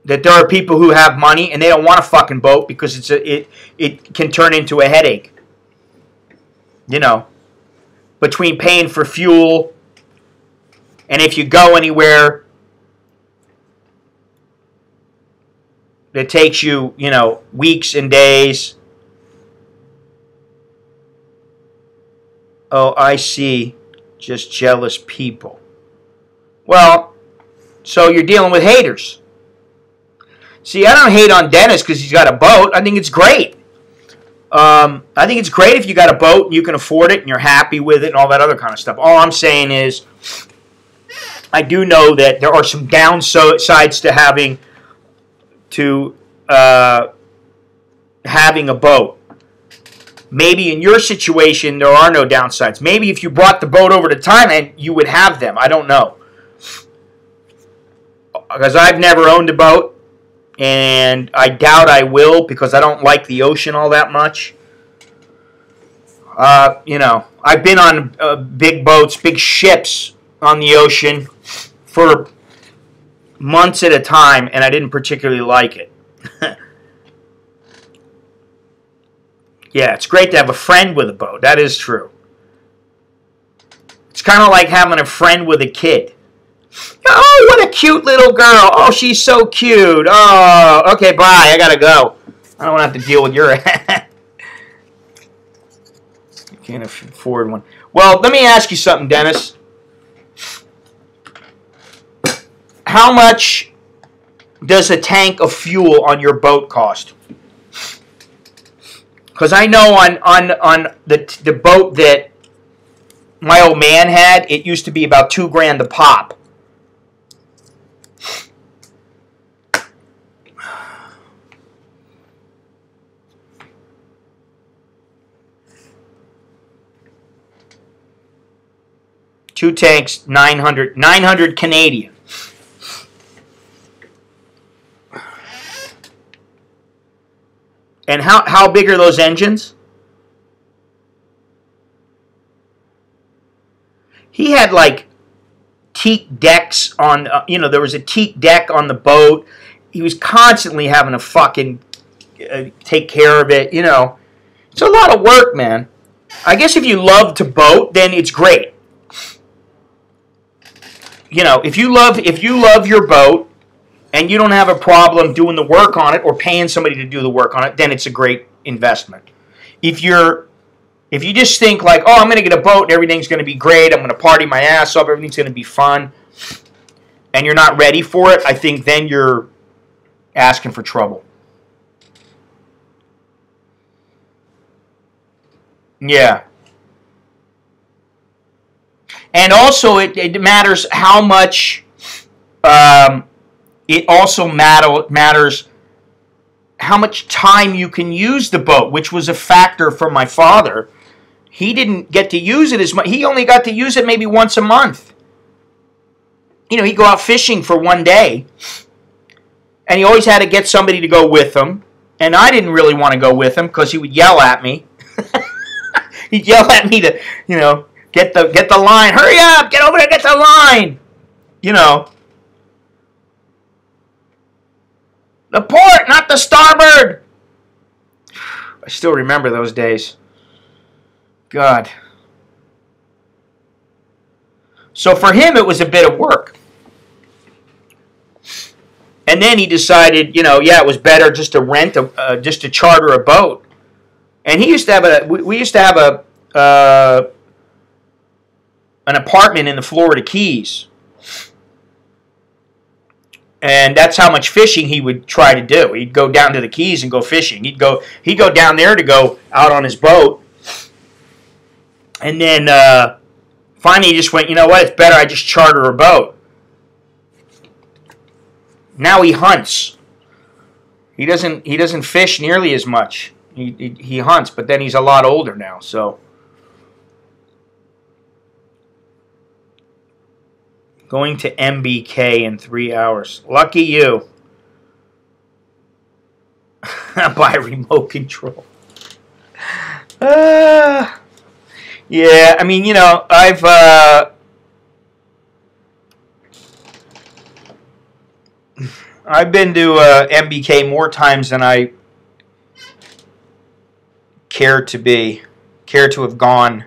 that there are people who have money and they don't want a fucking boat because it can turn into a headache. You know, between paying for fuel and if you go anywhere that takes you, you know, weeks and days. Oh, I see. Just jealous people. Well, so you're dealing with haters. See, I don't hate on Dennis because he's got a boat. I think it's great. I think it's great if you got a boat and you can afford it and you're happy with it and all that other kind of stuff. All I'm saying is, I do know that there are some downsides to having a boat. Maybe in your situation, there are no downsides. Maybe if you brought the boat over to Thailand, you would have them. I don't know. Because I've never owned a boat, and I doubt I will because I don't like the ocean all that much. You know, I've been on big boats, big ships on the ocean for months at a time, and I didn't particularly like it. Yeah, it's great to have a friend with a boat. That is true. It's kind of like having a friend with a kid. Oh, what a cute little girl. Oh, she's so cute. Oh, okay, bye. I got to go. I don't want to have to deal with your ass. You can't afford one. Well, let me ask you something, Dennis. How much does a tank of fuel on your boat cost? Because I know on the boat that my old man had, it used to be about $2,000 a pop. Two tanks, 900 Canadian. And how big are those engines? He had like teak decks on, there was a teak deck on the boat. He was constantly having to fucking take care of it, It's a lot of work, man. I guess if you love to boat, then it's great. If you love your boat, and you don't have a problem doing the work on it or paying somebody to do the work on it, then it's a great investment. If you just think like, oh, I'm going to get a boat and everything's going to be great, I'm going to party my ass off, everything's going to be fun, and you're not ready for it, I think then you're asking for trouble. Yeah. And also it matters how much... It also matters how much time you can use the boat, which was a factor for my father. He didn't get to use it as much. He only got to use it maybe once a month. He'd go out fishing for one day, and he always had to get somebody to go with him. And I didn't really want to go with him because he would yell at me. He'd yell at me to, get the line. Hurry up, get over there, get the line. The port, not the starboard. I still remember those days. God. So for him, it was a bit of work. And then he decided, it was better just to just to charter a boat. And he used to have we used to have an apartment in the Florida Keys. And that's how much fishing he would try to do. He'd go down to the Keys and go fishing. He'd go down there to go out on his boat. And then finally he just went, you know what, it's better I just charter a boat. Now he hunts. He doesn't fish nearly as much. He hunts, but then he's a lot older now, so. Going to MBK in 3 hours. Lucky you. By remote control. Yeah, I mean, I've been to MBK more times than I care to have gone.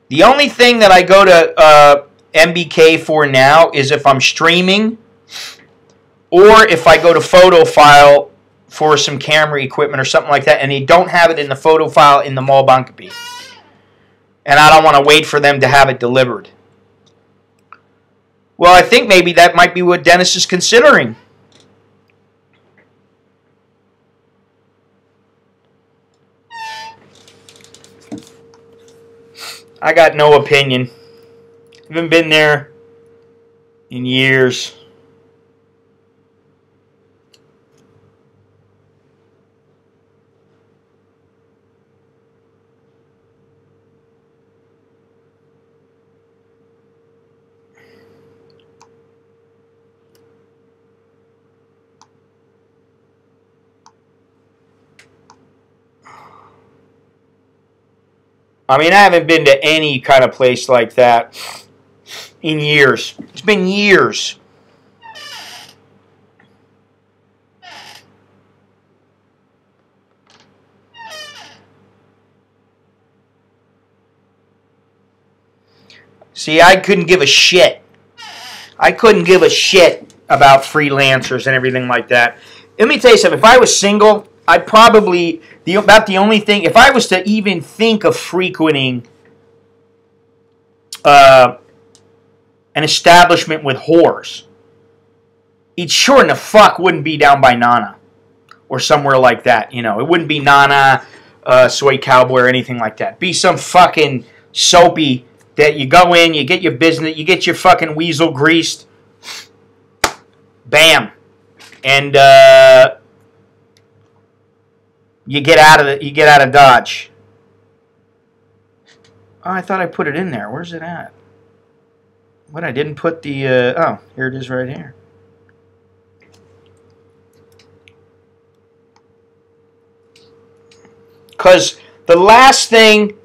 The only thing that I go to MBK for now is if I'm streaming or if I go to photo file for some camera equipment or something like that and they don't have it in the photo file in the mall Bangkok. And I don't want to wait for them to have it delivered. Well, I think maybe that might be what Dennis is considering. I got no opinion. Haven't been there in years. I mean, I haven't been to any kind of place like that in years. It's been years. See, I couldn't give a shit. I couldn't give a shit about freelancers and everything like that. Let me tell you something. If I was single, I'd probably, about the only thing, if I was to even think of frequenting an establishment with whores, it sure in the fuck wouldn't be down by Nana or somewhere like that. You know, it wouldn't be Nana, Soy Cowboy or anything like that. It'd be some fucking soapy that you go in, you get your business, you get your fucking weasel greased, bam, and you get out of Dodge. Oh, I thought I put it in there. Where's it at? What, I didn't put the oh, here it is right here. Because the last thing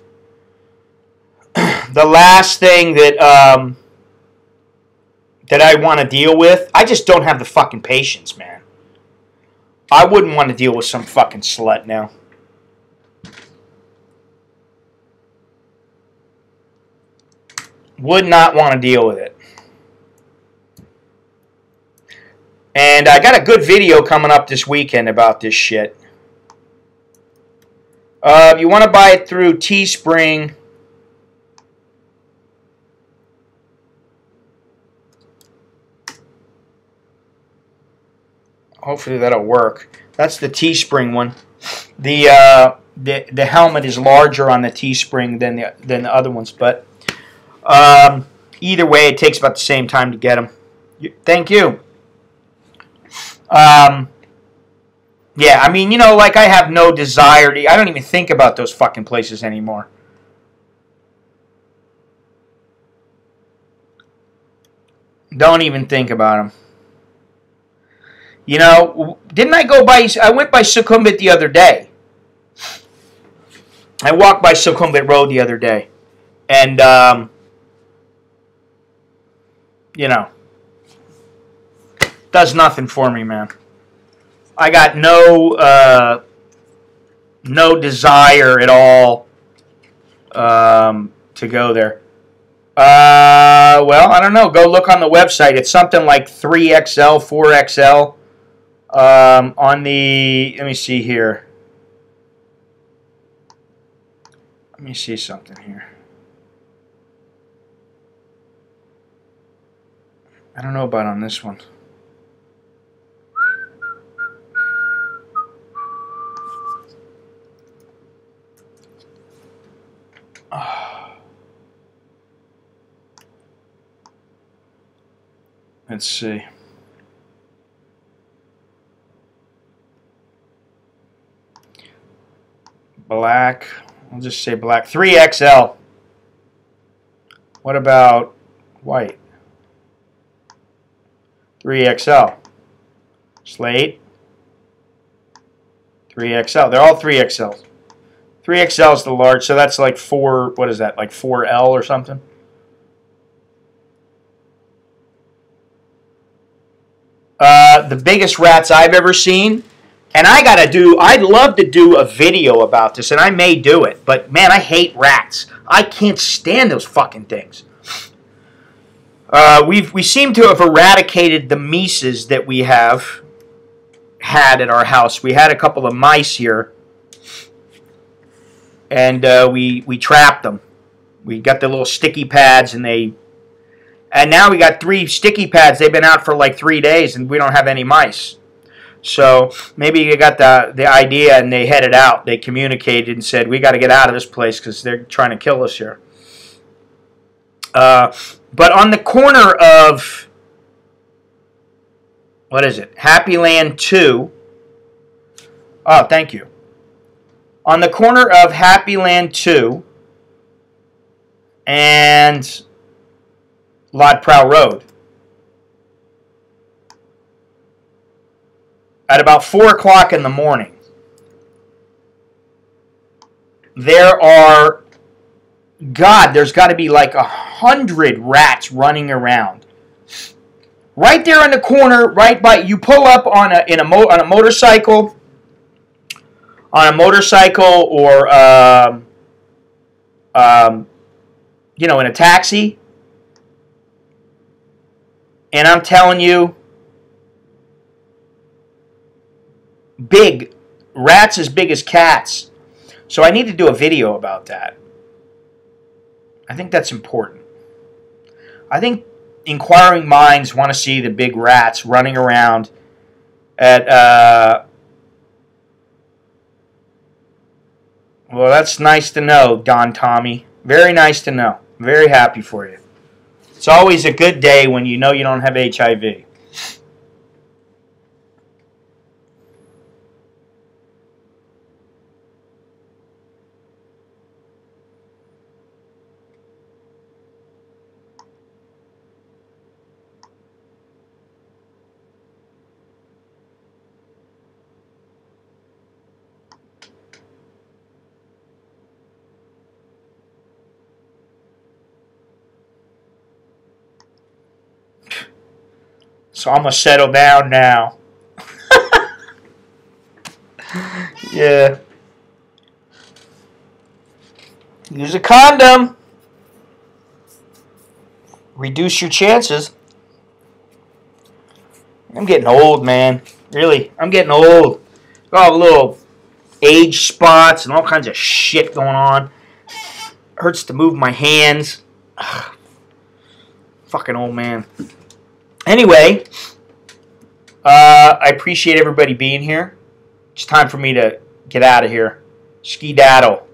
that that I want to deal with, I just don't have the fucking patience, man. I wouldn't want to deal with some fucking slut now. Would not want to deal with it. And I got a good video coming up this weekend about this shit. If you want to buy it through Teespring, hopefully that'll work. That's the Teespring one. The helmet is larger on the Teespring than the other ones, but either way, it takes about the same time to get them. Thank you. Yeah, I mean, you know, like I have no desire to. I don't even think about those fucking places anymore. Don't even think about them. You know, didn't I go by... I went by Sukhumvit the other day. I walked by Sukhumvit Road the other day. And, you know, does nothing for me, man. I got no desire at all to go there. Well, I don't know. Go look on the website. It's something like 3XL, 4XL. On the, let me see here. Let me see something here. I don't know about on this one. Let's see. Black. I'll just say black. 3XL. What about white? 3XL. Slate. 3XL. They're all 3XLs. 3XL is the large, so that's like 4, what is that, like 4L or something? The biggest rats I've ever seen, and I'd love to do a video about this, and I may do it, but man, I hate rats. I can't stand those fucking things. We seem to have eradicated the mices that we have had at our house. We had a couple of mice here, and we trapped them. We got the little sticky pads, and now we got 3 sticky pads. They've been out for like 3 days, and we don't have any mice. So maybe they got the idea, and they headed out. They communicated and said, we got to get out of this place because they're trying to kill us here. But on the corner of what is it? Happy Land 2. Oh, thank you. On the corner of Happy Land 2 and Lot Prow Road. At about 4 o'clock in the morning, there are, God, there's got to be like 100 rats running around. Right there in the corner, right by, you pull up on a motorcycle, or you know, in a taxi, and I'm telling you, big rats as big as cats. So I need to do a video about that. I think that's important. I think inquiring minds want to see the big rats running around at well, that's nice to know, Don Tommy. Very nice to know. Very happy for you. It's always a good day when you know you don't have HIV. So I'm going to settle down now. Yeah. Use a condom. Reduce your chances. I'm getting old, man. Really, I'm getting old. Got all little age spots and all kinds of shit going on. Hurts to move my hands. Ugh. Fucking old man. Anyway, I appreciate everybody being here. It's time for me to get out of here. Ski-daddle.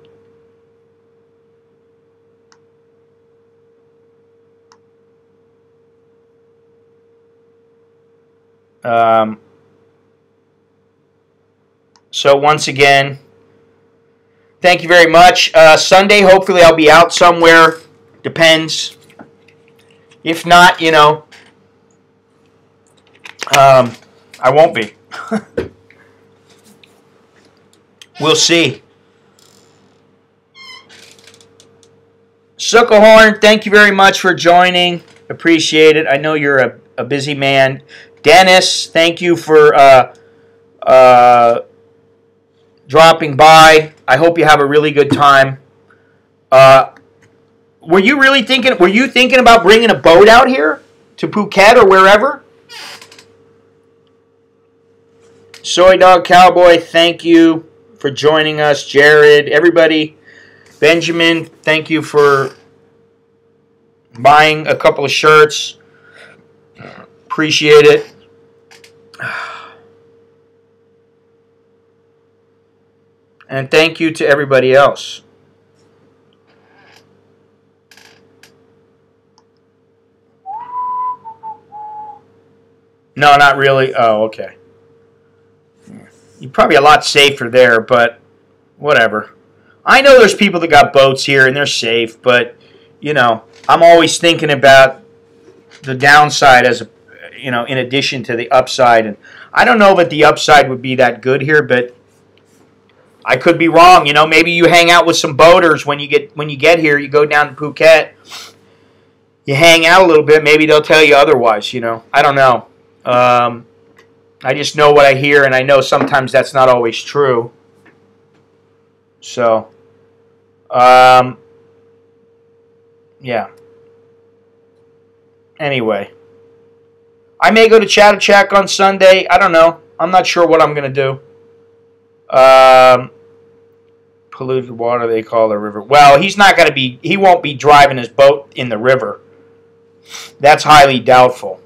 So once again, thank you very much. Sunday, hopefully I'll be out somewhere. Depends. If not, you know, I won't be. We'll see. Sucklehorn, thank you very much for joining. Appreciate it. I know you're a busy man. Dennis, thank you for dropping by. I hope you have a really good time. Were you thinking about bringing a boat out here to Phuket or wherever? Soy Dog Cowboy, thank you for joining us. Jared, everybody. Benjamin, thank you for buying a couple of shirts. Appreciate it. And thank you to everybody else. No, not really. Oh, okay. You're probably a lot safer there, but whatever. I know there's people that got boats here and they're safe, but, you know, I'm always thinking about the downside as, you know, in addition to the upside. And I don't know that the upside would be that good here, but I could be wrong. You know, maybe you hang out with some boaters when you get here. You go down to Phuket, you hang out a little bit. Maybe they'll tell you otherwise. You know, I don't know. I just know what I hear, and I know sometimes that's not always true. So, yeah. Anyway, I may go to Chatuchak on Sunday. I don't know. I'm not sure what I'm going to do. Polluted water, they call the river. Well, he won't be driving his boat in the river. That's highly doubtful.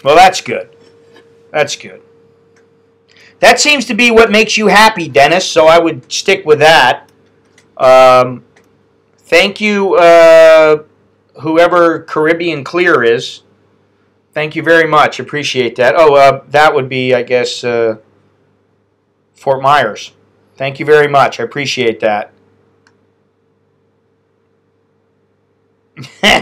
Well, that's good. That's good. That seems to be what makes you happy, Dennis, so I would stick with that. Thank you, whoever Caribbean Clear is. Thank you very much. Appreciate that. Oh, that would be, I guess, Fort Myers. Thank you very much. I appreciate that.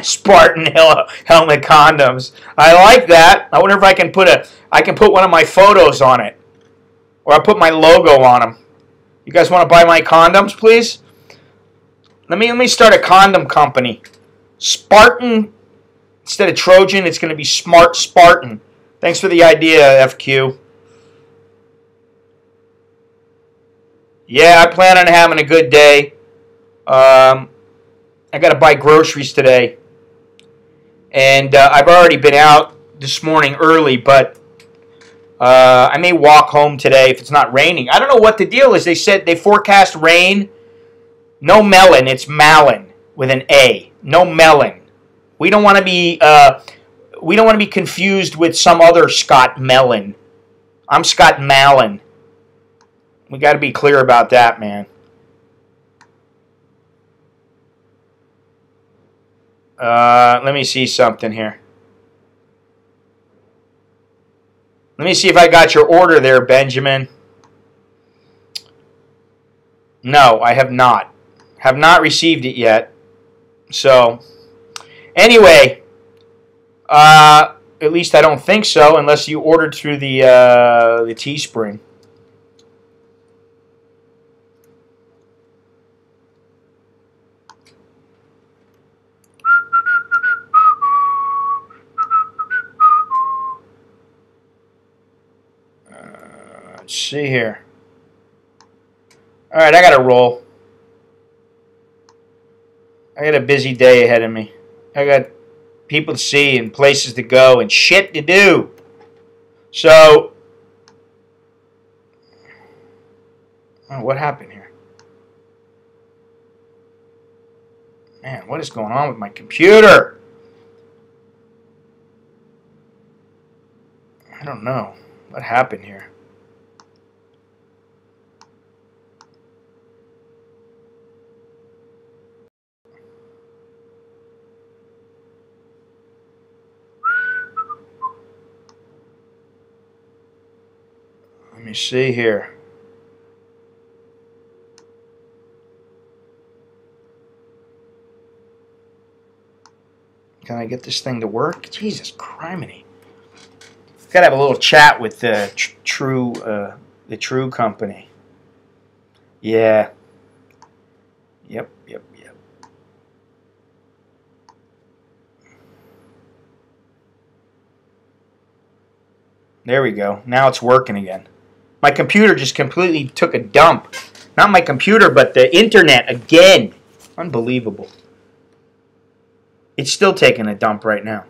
Spartan helmet condoms. I like that. I wonder if I can put one of my photos on it, or I'll put my logo on them. You guys want to buy my condoms, please? Let me start a condom company. Spartan instead of Trojan. It's going to be Smart Spartan. Thanks for the idea, FQ. Yeah, I plan on having a good day. I got to buy groceries today. And I've already been out this morning early, but I may walk home today if it's not raining. I don't know what the deal is. They said they forecast rain. No melon. It's Malin with an A. No melon. We don't want to be confused with some other Scott Mellon. I'm Scott Malin. We got to be clear about that, man. Let me see something here. Let me see if I got your order there, Benjamin. No, I have not. Have not received it yet. So, anyway, at least I don't think so, unless you ordered through the Teespring. Let's see here. All right, I got to roll. I got a busy day ahead of me. I got people to see and places to go and shit to do. So, what happened here? Man, what is going on with my computer? I don't know. What happened here? Let me see here. Can I get this thing to work? Jesus criminy. Gotta have a little chat with the True company. Yeah. Yep. There we go. Now it's working again. My computer just completely took a dump. Not my computer, but the internet again. Unbelievable. It's still taking a dump right now.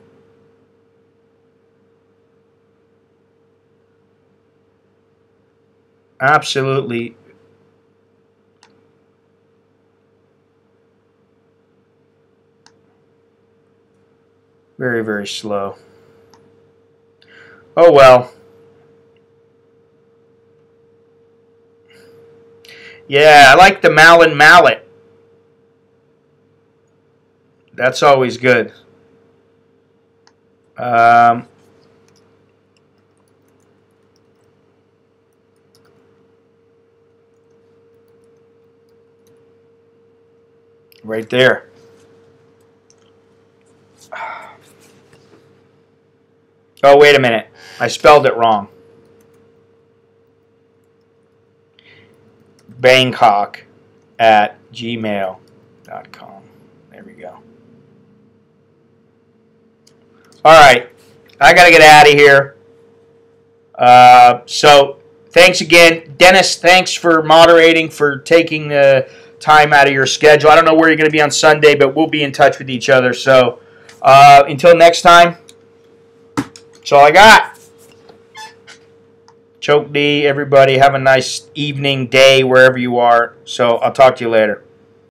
Absolutely. Very, very slow. Oh well. Yeah, I like the Malin mallet. That's always good. Right there. Oh, wait a minute. I spelled it wrong. Bangkok at gmail.com. There we go. All right. I got to get out of here. So, thanks again. Dennis, thanks for moderating, for taking the time out of your schedule. I don't know where you're going to be on Sunday, but we'll be in touch with each other. So, until next time, that's all I got. Choke D, everybody. Have a nice evening, day, wherever you are. So, I'll talk to you later.